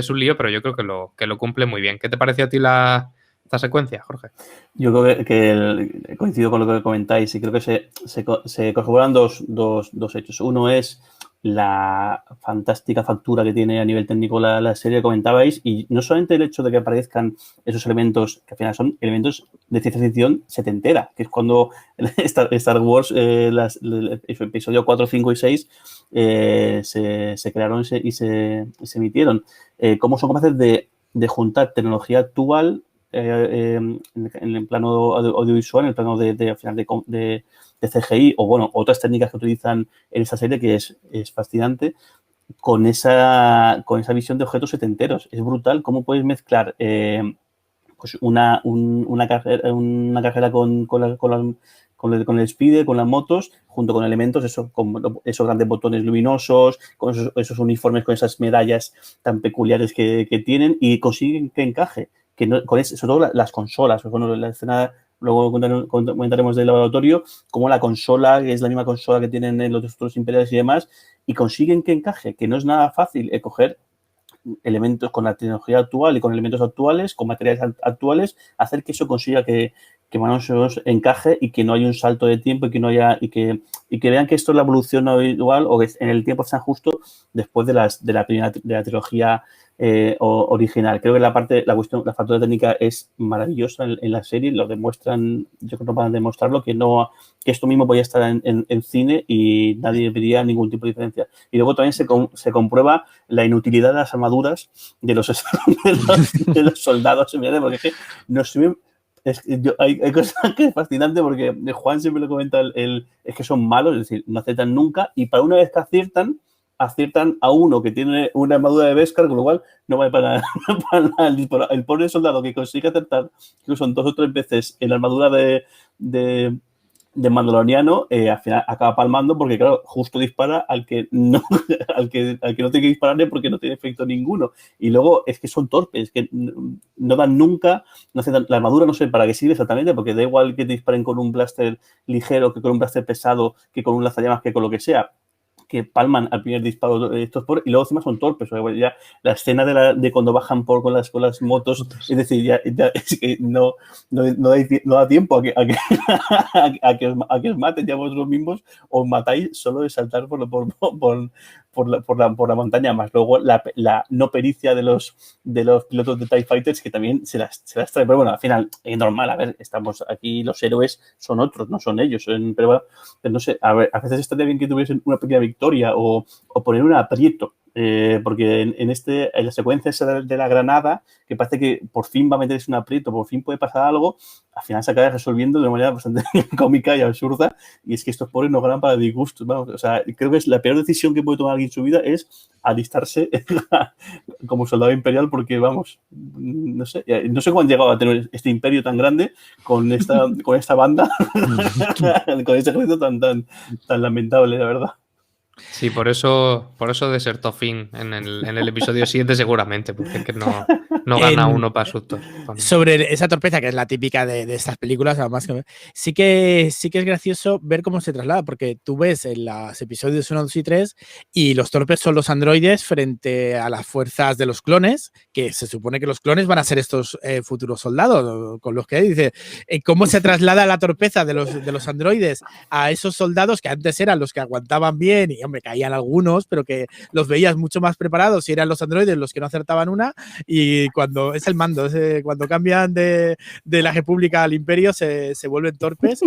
un lío, pero yo creo que lo cumple muy bien. ¿Qué te pareció a ti esta secuencia, Jorge? Yo creo que coincido con lo que comentáis y creo que se corroboran dos hechos. Uno es la fantástica factura que tiene a nivel técnico la serie que comentabais y no solamente el hecho de que aparezcan esos elementos que al final son elementos de ciencia ficción setentera, que es cuando Star Wars, episodio 4, 5 y 6 se crearon y se emitieron. Cómo son capaces de juntar tecnología actual en el plano audiovisual, en el plano de CGI o bueno, otras técnicas que utilizan en esta serie que es fascinante con esa visión de objetos setenteros. Es brutal cómo puedes mezclar pues una carrera con el speeder, con las motos, junto con elementos, con esos grandes botones luminosos, con esos uniformes, con esas medallas tan peculiares que tienen y consiguen que encaje. Que no, sobre todo las consolas, pues bueno, la escena, luego comentaremos del laboratorio, como la consola, que es la misma consola que tienen en los destructores imperiales y demás, y consiguen que encaje, que no es nada fácil coger elementos con la tecnología actual y con elementos actuales, con materiales actuales, hacer que eso consiga que más o menos encaje y que no haya un salto de tiempo y que no haya y que vean que esto es la evolución habitual o que en el tiempo está justo después de la trilogía original. Creo que la factura técnica es maravillosa en la serie, lo demuestran, yo creo que no van a demostrarlo, que esto mismo podía estar en cine y nadie vería ningún tipo de diferencia. Y luego también se comprueba la inutilidad de las armaduras de los soldados, porque es que nos suben. Hay cosas que es fascinante porque Juan siempre lo comenta, es que son malos, es decir, no aciertan nunca y para una vez que aciertan a uno que tiene una armadura de Beskar, con lo cual no vale para nada. El pobre soldado que consigue acertar, que son 2 o 3 veces en la armadura de de Mandaloriano, al final acaba palmando porque, claro, justo dispara al que no, al que no tiene que dispararle porque no tiene efecto ninguno. Y luego es que son torpes, que no dan nunca, no hacen, la armadura no sé para qué sirve exactamente, porque da igual que te disparen con un blaster ligero, que con un blaster pesado, que con un lanzallamas, que con lo que sea, que palman al primer disparo de estos por, y luego encima son torpes. O sea, ya la escena de cuando bajan con las motos, es decir, ya es que no da tiempo a que, a que os maten ya vosotros mismos, os matáis solo de saltar por la montaña, más luego la no pericia de los pilotos de TIE Fighters, que también se las trae. Pero bueno, al final es normal, a ver, estamos aquí, los héroes son otros, no son ellos. Pero no sé, a ver, a veces estaría bien que tuviesen una pequeña victoria o poner un aprieto. Porque en la secuencia esa de la granada, que parece que por fin va a meterse un aprieto, por fin puede pasar algo, al final se acaba resolviendo de una manera bastante cómica y absurda, y es que estos pobres no ganan para disgustos. Vamos, o sea, creo que es la peor decisión que puede tomar alguien en su vida es alistarse como soldado imperial, porque vamos, no sé cómo han llegado a tener este imperio tan grande con esta banda, con este ejército tan lamentable, la verdad. Sí, por eso desertó Finn en el episodio 7 seguramente, porque es que no gana uno para sustos. Sobre esa torpeza, que es la típica de estas películas, además sí que es gracioso ver cómo se traslada, porque tú ves en los episodios 1, 2 y 3 y los torpes son los androides frente a las fuerzas de los clones, que se supone que los clones van a ser estos futuros soldados, con los que dice cómo se traslada la torpeza de los androides a esos soldados que antes eran los que aguantaban bien y, hombre, caían algunos, pero que los veías mucho más preparados y eran los androides los que no acertaban una, y cuando es el mando, cuando cambian de la República al Imperio se vuelven torpes,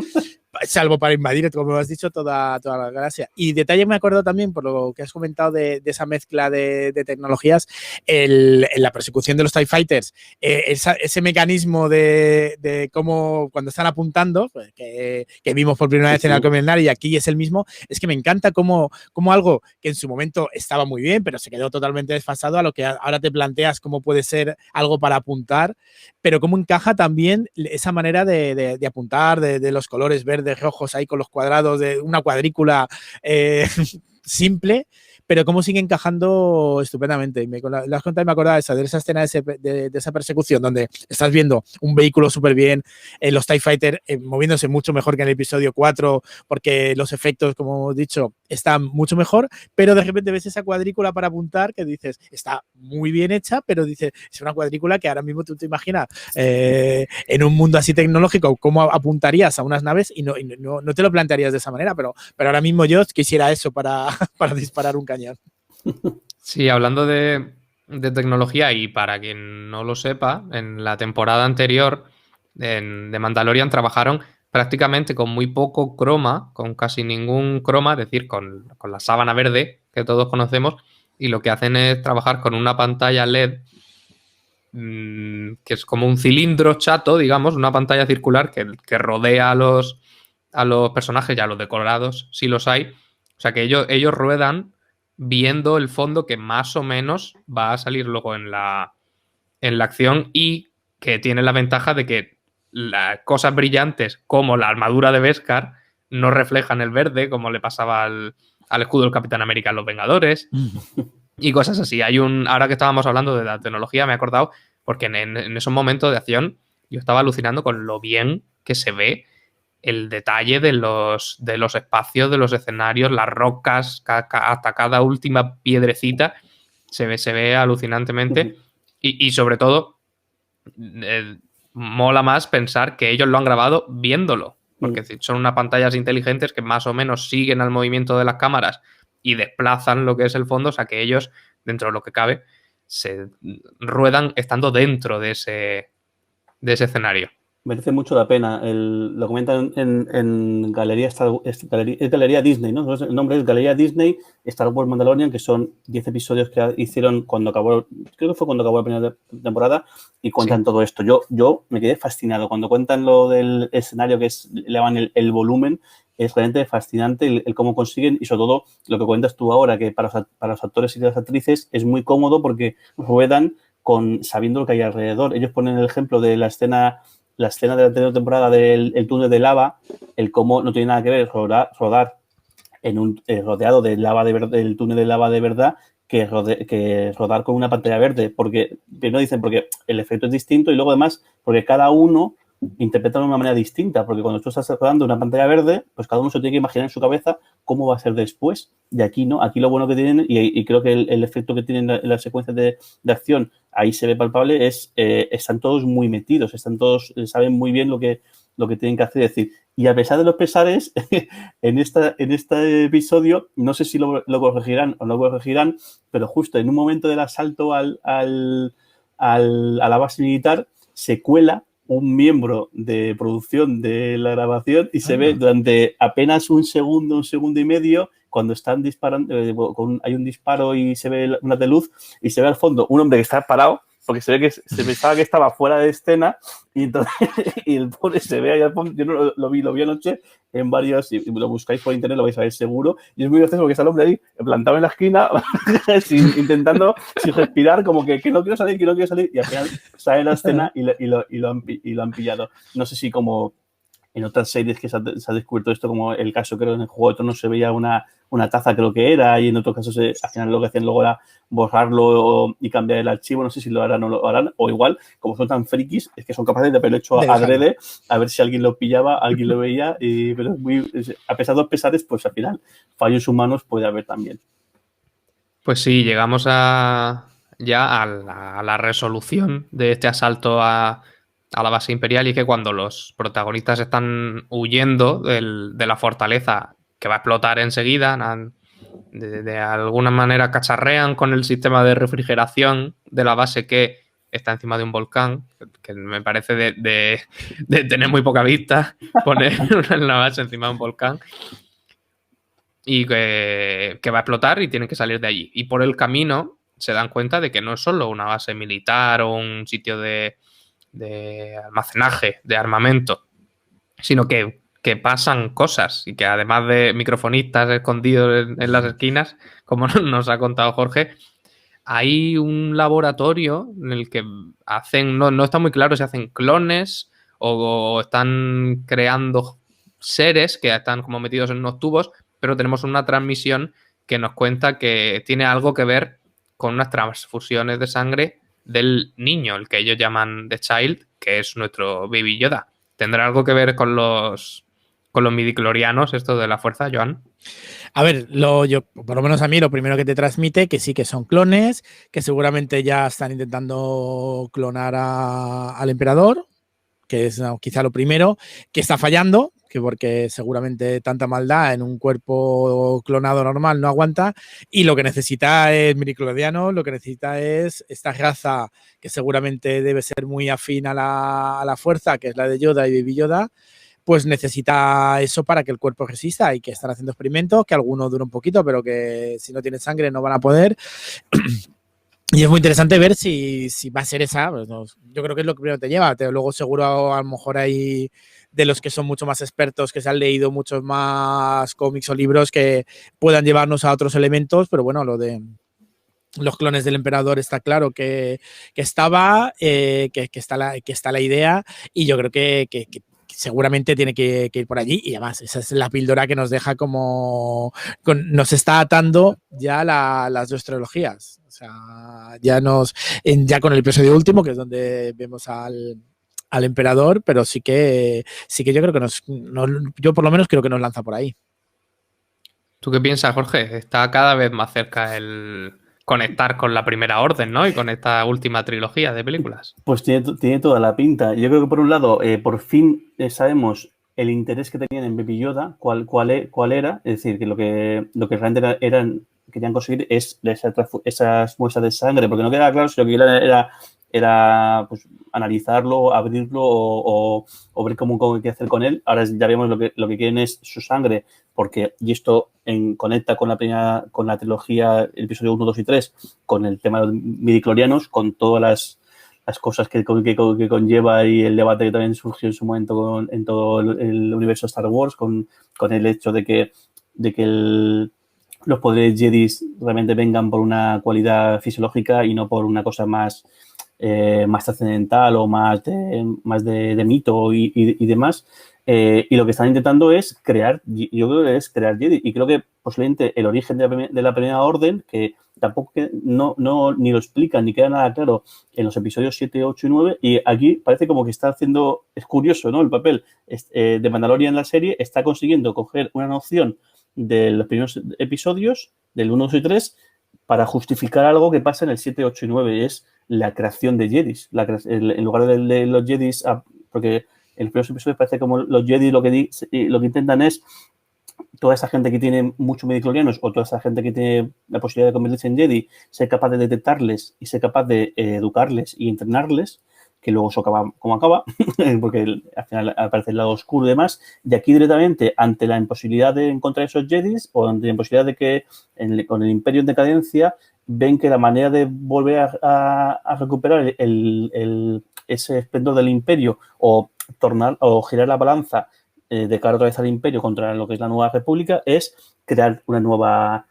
salvo para invadir, como has dicho, toda la galaxia. Y detalle me acuerdo también, por lo que has comentado de esa mezcla de tecnologías, en la persecución de los TIE Fighters, ese mecanismo de cómo cuando están apuntando, pues, que vimos por primera vez en Alcomendario y aquí es el mismo, es que me encanta cómo algo que en su momento estaba muy bien, pero se quedó totalmente desfasado a lo que ahora te planteas cómo puede ser algo para apuntar, pero cómo encaja también esa manera de apuntar, de los colores verdes, rojos ahí con los cuadrados, de una cuadrícula simple, pero cómo sigue encajando estupendamente. Y las contado y me acordaba de esa escena de esa persecución donde estás viendo un vehículo súper bien, los TIE Fighter moviéndose mucho mejor que en el episodio 4, porque los efectos, como he dicho, están mucho mejor, pero de repente ves esa cuadrícula para apuntar que dices, está muy bien hecha, pero dices, es una cuadrícula que ahora mismo tú te imaginas en un mundo así tecnológico, cómo apuntarías a unas naves y no te lo plantearías de esa manera, pero ahora mismo yo quisiera eso para disparar un cañón. Sí, hablando de tecnología, y para quien no lo sepa, en la temporada anterior de Mandalorian trabajaron prácticamente con muy poco croma, con casi ningún croma, es decir, con la sábana verde que todos conocemos, y lo que hacen es trabajar con una pantalla LED que es como un cilindro chato, digamos, una pantalla circular que rodea a los personajes, ya los decorados, si los hay. O sea que ellos ruedan viendo el fondo que más o menos va a salir luego en la acción, y que tiene la ventaja de que las cosas brillantes como la armadura de Beskar no reflejan el verde, como le pasaba al escudo del Capitán América en Los Vengadores y cosas así. Ahora que estábamos hablando de la tecnología, me he acordado porque en esos momentos de acción yo estaba alucinando con lo bien que se ve el detalle de los espacios, de los escenarios, las rocas, hasta cada última piedrecita se ve alucinantemente. Y sobre todo, mola más pensar que ellos lo han grabado viéndolo, porque son unas pantallas inteligentes que más o menos siguen al movimiento de las cámaras y desplazan lo que es el fondo, o sea que ellos, dentro de lo que cabe, se ruedan estando dentro de ese escenario. Merece mucho la pena. Lo comentan en Galería, es Galería Disney, ¿no? El nombre es Galería Disney, Star Wars Mandalorian, que son 10 episodios que hicieron cuando acabó, creo que fue cuando acabó la primera temporada, y cuentan todo esto. Yo me quedé fascinado. Cuando cuentan lo del escenario, que le llaman el volumen, es realmente fascinante el cómo consiguen, y sobre todo lo que cuentas tú ahora, que para los actores y las actrices es muy cómodo porque ruedan sabiendo lo que hay alrededor. Ellos ponen el ejemplo de la escena la escena de la anterior temporada del el túnel de lava, el cómo no tiene nada que ver rodar en un rodeado de lava del túnel de lava de verdad que rodar con una pantalla verde, porque primero dicen porque el efecto es distinto y luego además porque cada uno interpreta de una manera distinta, porque cuando tú estás rodando una pantalla verde, pues cada uno se tiene que imaginar en su cabeza cómo va a ser después. Y aquí no, aquí lo bueno que tienen, y creo que el efecto que tienen en las secuencias de acción, ahí se ve palpable, es están todos muy metidos, están todos, saben muy bien lo que tienen que hacer. Es decir, y a pesar de los pesares, en este episodio, no sé si lo corregirán o no lo corregirán, pero justo en un momento del asalto a la base militar, se cuela un miembro de producción de la grabación y se ve durante apenas un segundo y medio, cuando están disparando, hay un disparo y se ve una de luz y se ve al fondo un hombre que está parado, porque se ve que se pensaba que estaba fuera de escena y entonces y el pobre se ve ahí al fondo. Yo no lo vi anoche en varios, si lo buscáis por internet lo vais a ver seguro, y es muy gracioso porque está el hombre ahí plantado en la esquina intentando sin respirar, como que no quiero salir, y al final sale la escena y lo han pillado. No sé si como en otras series que se ha descubierto esto, como el caso creo en el Juego de Tronos se veía una taza creo que era, y en otros casos al final lo que hacían luego era borrarlo y cambiar el archivo. No sé si lo harán o no lo harán, o igual, como son tan frikis, es que son capaces de haberlo hecho adrede, a ver si alguien lo pillaba, alguien lo veía, pero a pesar de los pesares, pues al final fallos humanos puede haber también. Pues sí, llegamos a la resolución de este asalto a la base imperial, y es que cuando los protagonistas están huyendo de la fortaleza que va a explotar enseguida, de alguna manera cacharrean con el sistema de refrigeración de la base que está encima de un volcán, que me parece de tener muy poca vista poner una base encima de un volcán, y que va a explotar y tienen que salir de allí. Y por el camino se dan cuenta de que no es solo una base militar o un sitio de almacenaje de armamento, sino que pasan cosas, y que además de microfonistas escondidos en las esquinas, como nos ha contado Jorge, hay un laboratorio en el que hacen, no está muy claro si hacen clones o están creando seres que están como metidos en unos tubos, pero tenemos una transmisión que nos cuenta que tiene algo que ver con unas transfusiones de sangre del niño, el que ellos llaman The Child, que es nuestro Baby Yoda. ¿Tendrá algo que ver con los midichlorianos, esto de la fuerza, Joan? A ver, por lo menos a mí, lo primero que te transmite que sí que son clones, que seguramente ya están intentando clonar al emperador, que es quizá lo primero, que está fallando, que porque seguramente tanta maldad en un cuerpo clonado normal no aguanta, y lo que necesita es midichloriano, lo que necesita es esta raza que seguramente debe ser muy afín a la fuerza, que es la de Yoda y Baby Yoda, pues necesita eso para que el cuerpo resista, y que están haciendo experimentos, que algunos duran un poquito, pero que si no tienen sangre no van a poder. Y es muy interesante ver si va a ser esa. Pues no, yo creo que es lo que primero te lleva. Luego seguro a lo mejor hay de los que son mucho más expertos, que se han leído muchos más cómics o libros que puedan llevarnos a otros elementos, pero bueno, lo de los clones del emperador está claro que estaba, que está la idea, y yo creo que seguramente tiene que ir por allí, y además esa es la píldora que nos deja nos está atando ya las dos trilogías. O sea, ya con el episodio último, que es donde vemos al emperador, pero sí que yo creo que yo por lo menos creo que nos lanza por ahí. ¿Tú qué piensas, Jorge? Está cada vez más cerca el conectar con la Primera Orden, ¿no? Y con esta última trilogía de películas. Pues tiene toda la pinta. Yo creo que por un lado, por fin sabemos el interés que tenían en Baby Yoda, cuál era. Es decir, que lo que realmente querían conseguir es esas muestras de sangre, porque no queda claro si lo que era pues, analizarlo, abrirlo o ver cómo qué hacer con él. Ahora ya vemos lo que quieren es su sangre, y esto conecta con la trilogía, el episodio 1, 2 y 3, con el tema de los midichlorianos, con todas las cosas que conlleva, y el debate que también surgió en su momento en todo el universo Star Wars, con el hecho de que los poderes Jedi realmente vengan por una cualidad fisiológica y no por una cosa más más trascendental o más de mito y demás. Y lo que están intentando es crear, yo creo que es crear Jedi. Y creo que posiblemente el origen de la primera orden, que tampoco ni lo explican ni queda nada claro en los episodios 7, 8 y 9. Y aquí parece como que está haciendo, es curioso, ¿no? El papel de Mandalorian en la serie está consiguiendo coger una noción de los primeros episodios, del 1, 2 y 3, para justificar algo que pasa en el 7, 8 y 9. Es la creación de Jedis. En lugar de los Jedis, porque en los primeros episodios parece como los Jedi lo que intentan es toda esa gente que tiene muchos midichlorianos o toda esa gente que tiene la posibilidad de convertirse en Jedi, ser capaz de detectarles y ser capaz de educarles y entrenarles, que luego eso acaba como acaba, porque al final aparece el lado oscuro y demás, y aquí directamente ante la imposibilidad de encontrar esos Jedis o ante la imposibilidad de que con el Imperio en decadencia ven que la manera de volver a recuperar ese esplendor del Imperio o girar la balanza de cara otra vez al Imperio contra lo que es la Nueva República es crear una nueva,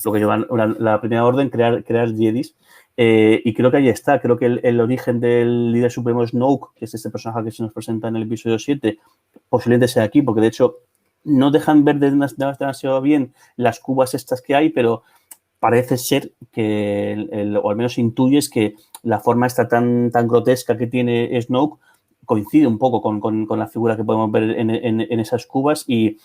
lo que llaman la Primera Orden, crear Jedis. Y creo que ahí está, creo que el origen del líder supremo Snoke, que es este personaje que se nos presenta en el episodio 7, posiblemente sea aquí, porque de hecho no dejan ver demasiado bien las cubas estas que hay, pero parece ser que, o al menos intuyes que la forma esta tan grotesca que tiene Snoke coincide un poco con la figura que podemos ver en esas cubas y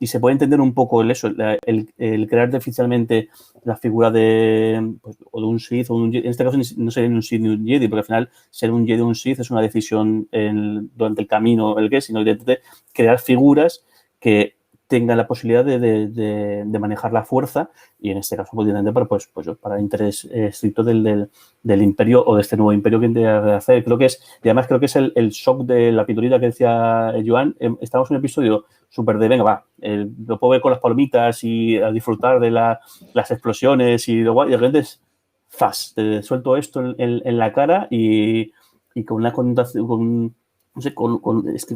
se puede entender un poco el crear artificialmente la figura de un Sith o un Jedi. En este caso no sería ni un Sith ni un Jedi, porque al final ser un Jedi o un Sith es una decisión durante el camino, sino de crear figuras que tengan la posibilidad de manejar la fuerza y en este caso pues, para el interés estricto del imperio o de este nuevo imperio que intenta hacer. Y además creo que es el shock de la pitorita que decía Joan. Estamos en un episodio súper de, venga, lo puedo ver con las palomitas y a disfrutar de las explosiones y de repente es fast, te suelto esto en la cara y con una connotación, no sé, con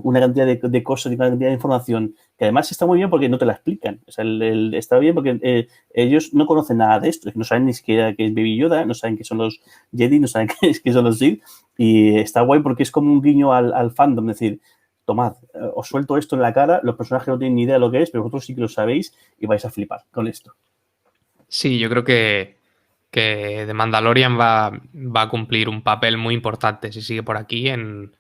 una cantidad de cosas y una cantidad de información que además está muy bien porque no te la explican. O sea, está bien porque ellos no conocen nada de esto, no saben ni siquiera qué es Baby Yoda, no saben qué son los Jedi, no saben qué son los Sith, y está guay porque es como un guiño al fandom, es decir, tomad, os suelto esto en la cara, los personajes no tienen ni idea de lo que es, pero vosotros sí que lo sabéis y vais a flipar con esto. Sí, yo creo que The Mandalorian va a cumplir un papel muy importante si sigue por aquí en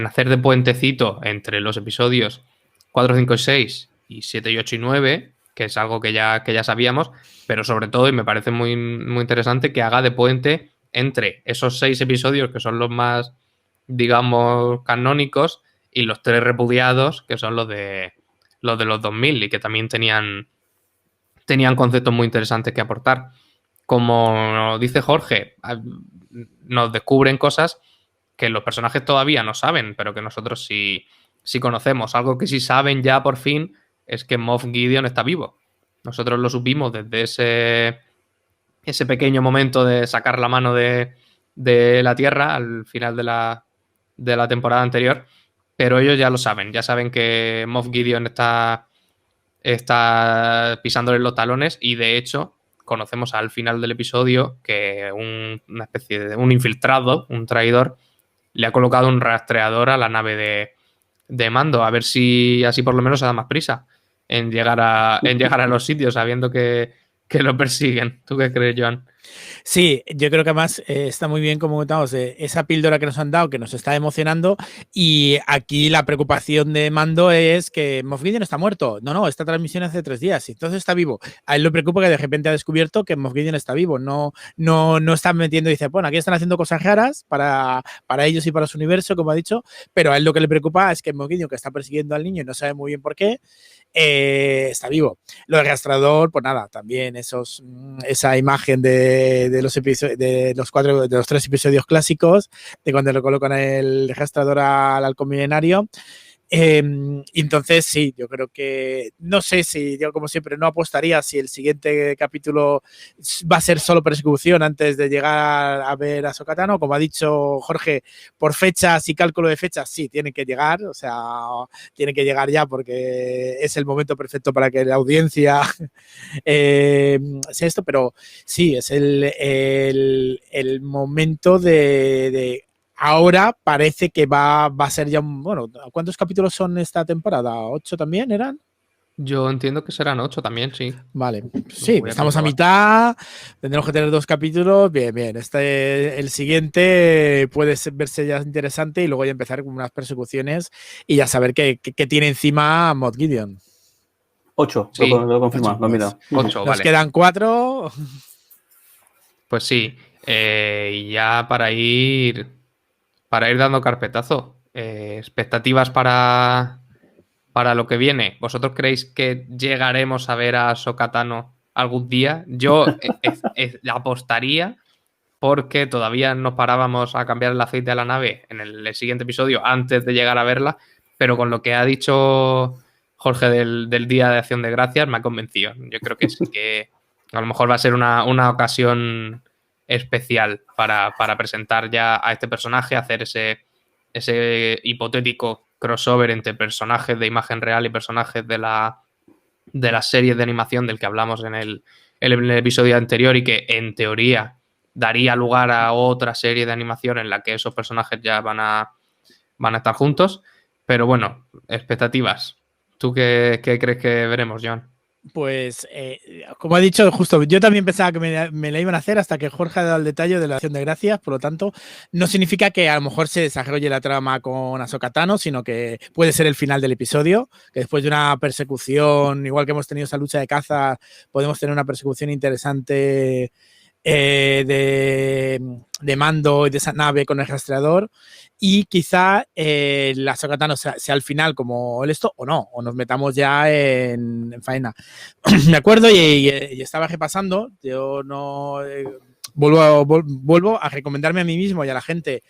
hacer de puentecito entre los episodios 4, 5 y 6 y 7 y 8 y 9, que es algo que ya sabíamos, pero sobre todo, y me parece muy, muy interesante, que haga de puente entre esos 6 episodios que son los más, digamos, canónicos y los 3 repudiados, que son los de los 2000 y que también tenían conceptos muy interesantes que aportar. Como dice Jorge, nos descubren cosas que los personajes todavía no saben, pero que nosotros sí conocemos. Algo que sí saben ya por fin es que Moff Gideon está vivo. Nosotros lo supimos desde ese pequeño momento de sacar la mano de la Tierra al final de la temporada anterior, pero ellos ya lo saben. Ya saben que Moff Gideon está pisándole los talones y de hecho conocemos al final del episodio que una especie de un infiltrado, un traidor, le ha colocado un rastreador a la nave de Mando, a ver si así por lo menos se da más prisa en llegar a los sitios sabiendo que lo persiguen. ¿Tú qué crees, Joan? Sí, yo creo que además está muy bien como contamos esa píldora que nos han dado, que nos está emocionando, y aquí la preocupación de Mando es que Moff Gideon está muerto. No, esta transmisión hace 3 días, entonces está vivo. A él le preocupa que de repente ha descubierto que Moff Gideon está vivo, no está metiendo y dice, bueno, aquí están haciendo cosas raras para ellos y para su universo, como ha dicho, pero a él lo que le preocupa es que Moff Gideon, que está persiguiendo al niño y no sabe muy bien por qué, está vivo. Lo del rastreador, pues nada, también esa imagen de los episodios, de los 3 episodios clásicos, de cuando le colocan el rastreador al halcón milenario. Entonces, sí, yo creo que, no sé si, yo como siempre no apostaría si el siguiente capítulo va a ser solo persecución antes de llegar a ver a Ahsoka Tano. Como ha dicho Jorge, por fechas y cálculo de fechas, sí, tienen que llegar, o sea, tienen que llegar ya porque es el momento perfecto para que la audiencia sea esto, pero sí, es el momento de ahora parece que va a ser ya un... Bueno, ¿cuántos capítulos son esta temporada? ¿8 también eran? Yo entiendo que serán 8 también, sí. Vale, sí, Voy a estamos a comprobar. mitad, tendremos que tener 2 capítulos, bien, bien. El siguiente puede verse ya interesante y luego ya empezar con unas persecuciones y ya saber qué tiene encima Moff Gideon. 8, Sí. lo confirma, lo mira. 8, Nos vale. quedan 4. Pues sí. Y ya para ir dando carpetazo. Expectativas para lo que viene. ¿Vosotros creéis que llegaremos a ver a Ahsoka Tano algún día? Yo apostaría, porque todavía nos parábamos a cambiar el aceite a la nave en el siguiente episodio antes de llegar a verla, pero con lo que ha dicho Jorge del Día de Acción de Gracias me ha convencido. Yo creo que sí, que a lo mejor va a ser una ocasión especial para presentar ya a este personaje, hacer ese hipotético crossover entre personajes de imagen real y personajes de las series de animación del que hablamos en el episodio anterior, y que en teoría daría lugar a otra serie de animación en la que esos personajes ya van a estar juntos. Pero bueno, expectativas. ¿Tú qué crees que veremos, John? Pues, como ha dicho, justo yo también pensaba que me la iban a hacer hasta que Jorge ha dado el detalle de la acción de gracias. Por lo tanto, no significa que a lo mejor se desarrolle la trama con Ahsoka Tano, sino que puede ser el final del episodio, que después de una persecución, igual que hemos tenido esa lucha de caza, podemos tener una persecución interesante de Mando y de esa nave con el rastreador, y quizá la Ahsoka Tano sea al final como esto, o no, o nos metamos ya en faena. Me acuerdo y estaba repasando, yo no... Vuelvo a recomendarme a mí mismo y a la gente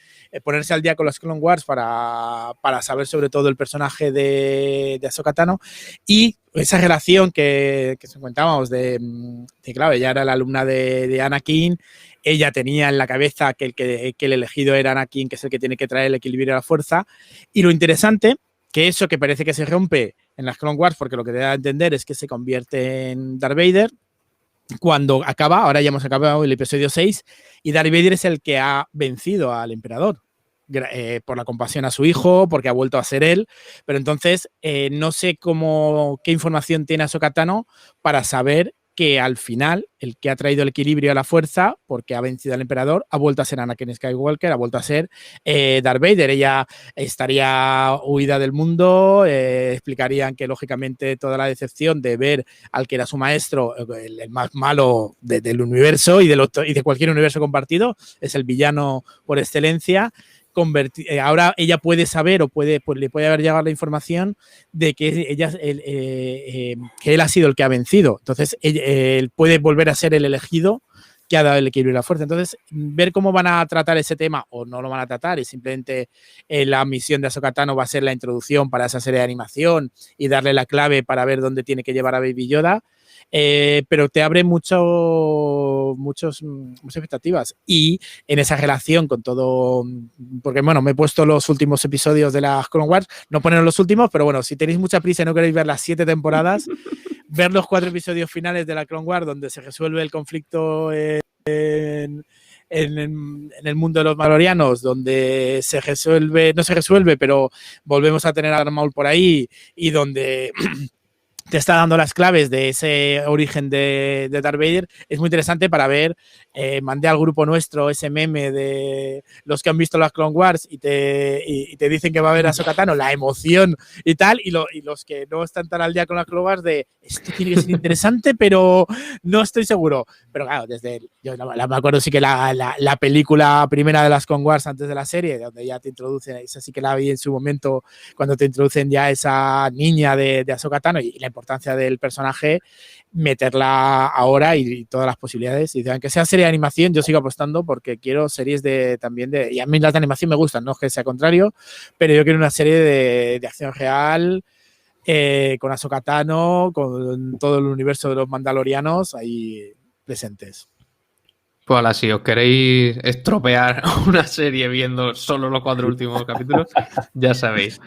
ponerse al día con los Clone Wars para saber sobre todo el personaje de Ahsoka Tano y esa relación que comentábamos de claro, ella era la alumna de Anakin, ella tenía en la cabeza que el elegido era Anakin, que es el que tiene que traer el equilibrio a la fuerza, y lo interesante, que eso que parece que se rompe en las Clone Wars, porque lo que te da a entender es que se convierte en Darth Vader, cuando acaba, ahora ya hemos acabado el episodio 6, y Darth Vader es el que ha vencido al emperador. Por la compasión a su hijo, porque ha vuelto a ser él, pero entonces no sé qué información tiene Ahsoka Tano para saber que al final el que ha traído el equilibrio a la fuerza, porque ha vencido al emperador, ha vuelto a ser Anakin Skywalker, ha vuelto a ser Darth Vader. Ella estaría huida del mundo, explicarían que lógicamente toda la decepción de ver al que era su maestro, el más malo del universo y de cualquier universo compartido, es el villano por excelencia. Ahora ella puede saber o le puede haber llegado la información de que que él ha sido el que ha vencido. Entonces él puede volver a ser el elegido que ha dado el equilibrio y la fuerza. Entonces, ver cómo van a tratar ese tema o no lo van a tratar, y simplemente la misión de Ahsoka Tano va a ser la introducción para esa serie de animación y darle la clave para ver dónde tiene que llevar a Baby Yoda. Pero te abre muchas expectativas, y en esa relación con todo, porque bueno, me he puesto los últimos episodios de las Clone Wars, no poner los últimos, pero bueno, si tenéis mucha prisa y no queréis ver las 7 temporadas, ver los 4 episodios finales de la Clone Wars donde se resuelve el conflicto en el mundo de los Mandalorianos, donde no se resuelve, pero volvemos a tener a Darth Maul por ahí, y donde te está dando las claves de ese origen de Darth Vader. Es muy interesante para ver. Mandé al grupo nuestro ese meme de los que han visto las Clone Wars y te dicen que va a haber a Ahsoka Tano, la emoción y tal, y los que no están tan al día con las Clone Wars de esto tiene que ser interesante, pero no estoy seguro. Pero claro, yo me acuerdo sí que la película primera de las Clone Wars antes de la serie, donde ya te introducen, esa sí que la vi en su momento, cuando te introducen ya esa niña de Ahsoka Tano, y la importancia del personaje, meterla ahora y todas las posibilidades. Y aunque sea serie de animación, yo sigo apostando porque quiero series también de... Y a mí las de animación me gustan, no es que sea contrario, pero yo quiero una serie de acción real, con Ahsoka Tano, con todo el universo de los mandalorianos ahí presentes. Pues ahora, si os queréis estropear una serie viendo solo los 4 últimos capítulos, ya sabéis.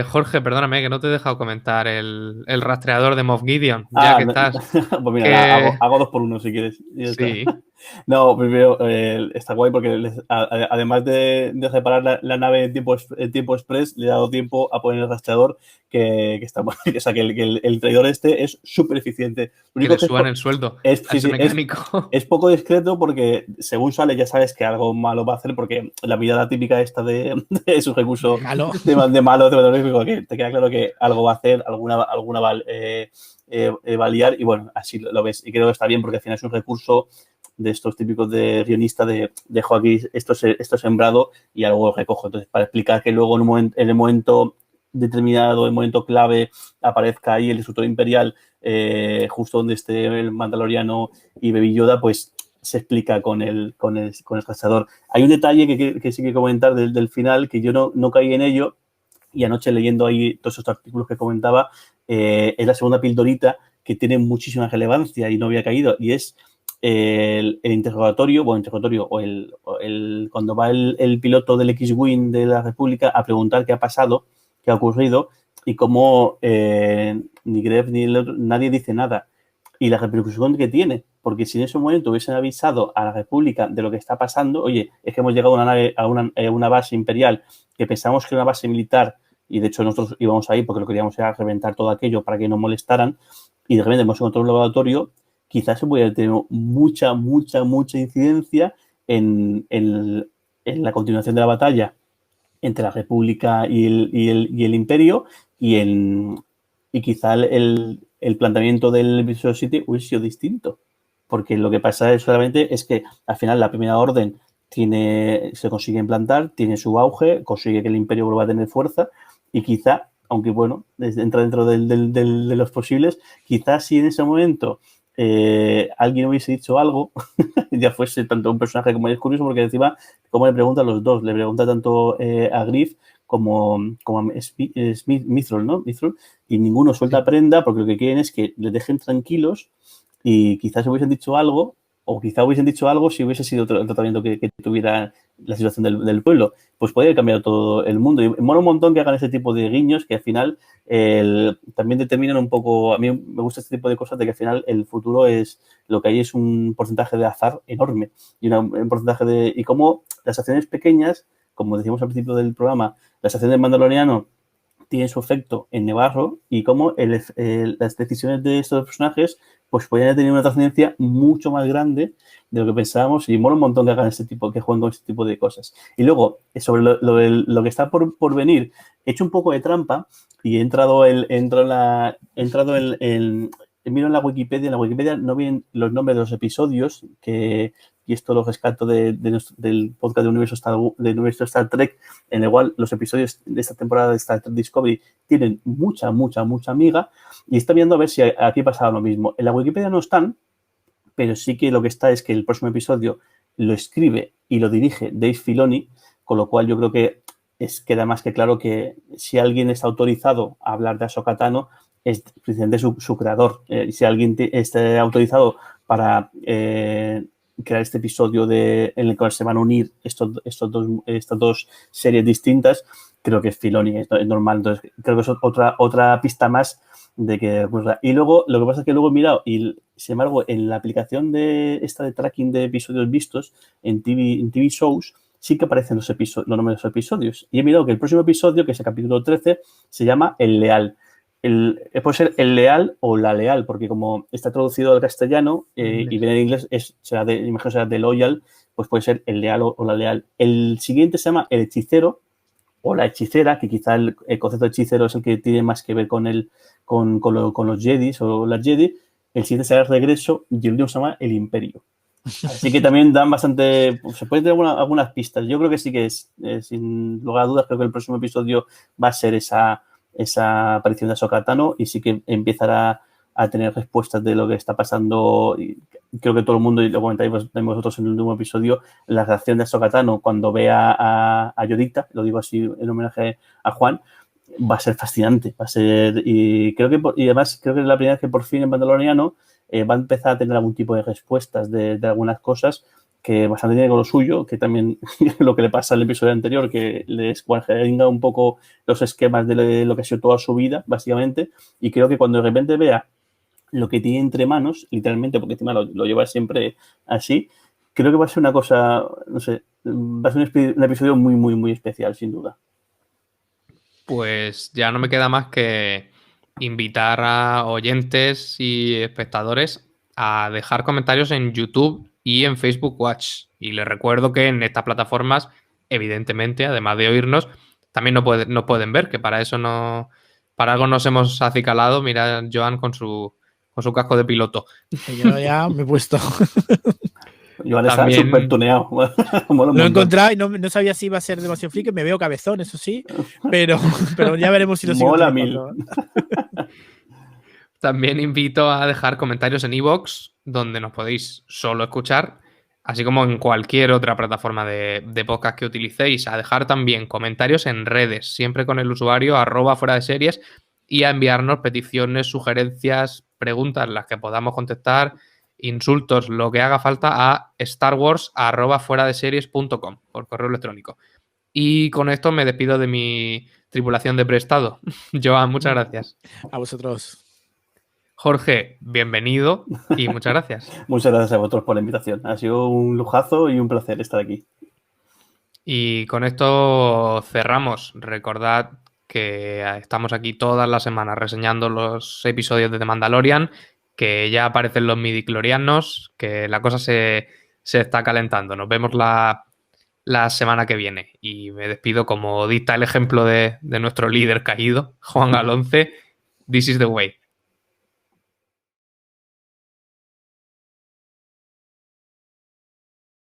Jorge, perdóname que no te he dejado comentar el rastreador de Moff Gideon, ya que estás. Pues mira, que... hago 2 por 1 si quieres. Sí. No, primero, está guay porque además de reparar la nave en tiempo express, le he dado tiempo a poner el rastreador que está bueno. O sea, que el traidor este es súper eficiente. Que le suban el sueldo a ese mecánico. Es poco discreto porque según sale ya sabes que algo malo va a hacer porque la mirada típica esta de su recurso de malo, que te queda claro que algo va a hacer, alguna va a liar y bueno, así lo ves. Y creo que está bien porque al final es un recurso de estos típicos de guionista de dejo aquí esto sembrado y algo recojo. Entonces, para explicar que luego en el momento determinado, en el momento clave, aparezca ahí el instructor imperial justo donde esté el mandaloriano y Baby Yoda, pues se explica con el cazador. Hay un detalle que sí que comentar del final, que yo no caí en ello, y anoche leyendo ahí todos esos artículos que comentaba, es la segunda pildorita que tiene muchísima relevancia y no había caído, y es el interrogatorio o cuando va el piloto del X-Wing de la República a preguntar qué ha pasado, qué ha ocurrido y cómo ni Greff ni nadie dice nada y la repercusión que tiene, porque si en ese momento hubiesen avisado a la República de lo que está pasando, oye, es que hemos llegado a una base imperial que pensamos que era una base militar y de hecho nosotros íbamos ahí porque lo queríamos era reventar todo aquello para que no molestaran y de repente hemos encontrado un laboratorio, quizás se puede tener mucha incidencia en la continuación de la batalla entre la República y el Imperio y quizá el planteamiento del episodio 7 hubiese sido distinto. Porque lo que pasa solamente es que al final la Primera Orden se consigue implantar, tiene su auge, consigue que el Imperio vuelva a tener fuerza y quizá, aunque bueno, entra dentro de los posibles, quizás si en ese momento alguien hubiese dicho algo, ya fuese tanto un personaje como es curioso porque encima, como le pregunta a los dos, le pregunta tanto a Griff como a Mithril, ¿no? Mithril, y ninguno suelta prenda porque lo que quieren es que les dejen tranquilos y quizás hubiesen dicho algo o quizá hubiesen dicho algo si hubiese sido el tratamiento que tuviera la situación del pueblo. Pues podría cambiar todo el mundo. Y mola un montón que hagan ese tipo de guiños que al final también determinan un poco, a mí me gusta este tipo de cosas de que al final el futuro es, lo que hay es un porcentaje de azar enorme y un porcentaje y cómo las acciones pequeñas, como decíamos al principio del programa, las acciones del Mandaloriano tienen su efecto en Nevarro y cómo las decisiones de estos personajes pues podrían tener una trascendencia mucho más grande de lo que pensábamos y mola un montón que hagan que jueguen con este tipo de cosas. Y luego, sobre lo que está por venir, he hecho un poco de trampa y miro en la Wikipedia. En la Wikipedia no vienen los nombres de los episodios, y esto lo rescato del podcast de Universo Star Trek, en el cual los episodios de esta temporada de Star Trek Discovery tienen mucha miga, y está viendo a ver si aquí pasaba lo mismo. En la Wikipedia no están, pero sí que lo que está es que el próximo episodio lo escribe y lo dirige Dave Filoni, con lo cual yo creo que queda más que claro que si alguien está autorizado a hablar de Ahsoka Tano, es precisamente su creador. Si alguien está autorizado para crear este episodio en el cual se van a unir estas dos series distintas, creo que es Filoni, es normal. Entonces, creo que es otra pista más de que... Pues, y luego, lo que pasa es que luego he mirado y, sin embargo, en la aplicación de tracking de episodios vistos en TV Shows, sí que aparecen los nombres de los episodios. Y he mirado que el próximo episodio, que es el capítulo 13, se llama El Leal. Puede ser El Leal o La Leal, porque como está traducido al castellano y viene en inglés, imagino será The Loyal, pues puede ser El Leal o La Leal. El siguiente se llama El Hechicero o La Hechicera, que quizá el concepto de hechicero es el que tiene más que ver con los Jedis o las Jedi. El siguiente será El Regreso y el último se llama El Imperio. Así que también dan bastante... Se pueden tener algunas pistas. Yo creo que sí que sin lugar a dudas, creo que el próximo episodio va a ser esa esa aparición de Ahsoka Tano y sí que empezará a tener respuestas de lo que está pasando. Y creo que todo el mundo, y lo comentáis vosotros en el último episodio, la reacción de Ahsoka Tano cuando vea a Yodita, lo digo así en homenaje a Juan, va a ser fascinante, va a ser, y además creo que es la primera vez que por fin el Mandaloriano va a empezar a tener algún tipo de respuestas de algunas cosas que bastante tiene con lo suyo, que también lo que le pasa al episodio anterior, que le descuadringa un poco los esquemas de lo que ha sido toda su vida, básicamente, y creo que cuando de repente vea lo que tiene entre manos, literalmente, porque encima lo lleva siempre así, creo que va a ser una cosa, no sé, va a ser un episodio muy, muy, muy especial, sin duda. Pues ya no me queda más que invitar a oyentes y espectadores a dejar comentarios en YouTube y en Facebook Watch. Y les recuerdo que en estas plataformas, evidentemente, además de oírnos, también nos pueden ver, que para eso no, para algo nos hemos acicalado. Mira, Joan con su casco de piloto. Yo ya me he puesto. Joan está súper tuneado. Lo he encontrado y no sabía si iba a ser demasiado friki. Me veo cabezón, eso sí, pero ya veremos si lo sigo Mola utilizando. También invito a dejar comentarios en iVoox, donde nos podéis solo escuchar, así como en cualquier otra plataforma de podcast que utilicéis, a dejar también comentarios en redes, siempre con el usuario @fueradeseries, y a enviarnos peticiones, sugerencias, preguntas, las que podamos contestar, insultos, lo que haga falta, a starwars@fueradeseries.com por correo electrónico. Y con esto me despido de mi tripulación de prestado. Joan, muchas gracias. A vosotros. Jorge, bienvenido y muchas gracias. Muchas gracias a vosotros por la invitación. Ha sido un lujazo y un placer estar aquí. Y con esto cerramos. Recordad que estamos aquí todas las semanas reseñando los episodios de The Mandalorian, que ya aparecen los midichlorianos, que la cosa se está calentando. Nos vemos la semana que viene. Y me despido como dicta el ejemplo de nuestro líder caído, Juan Galonce. This is the way.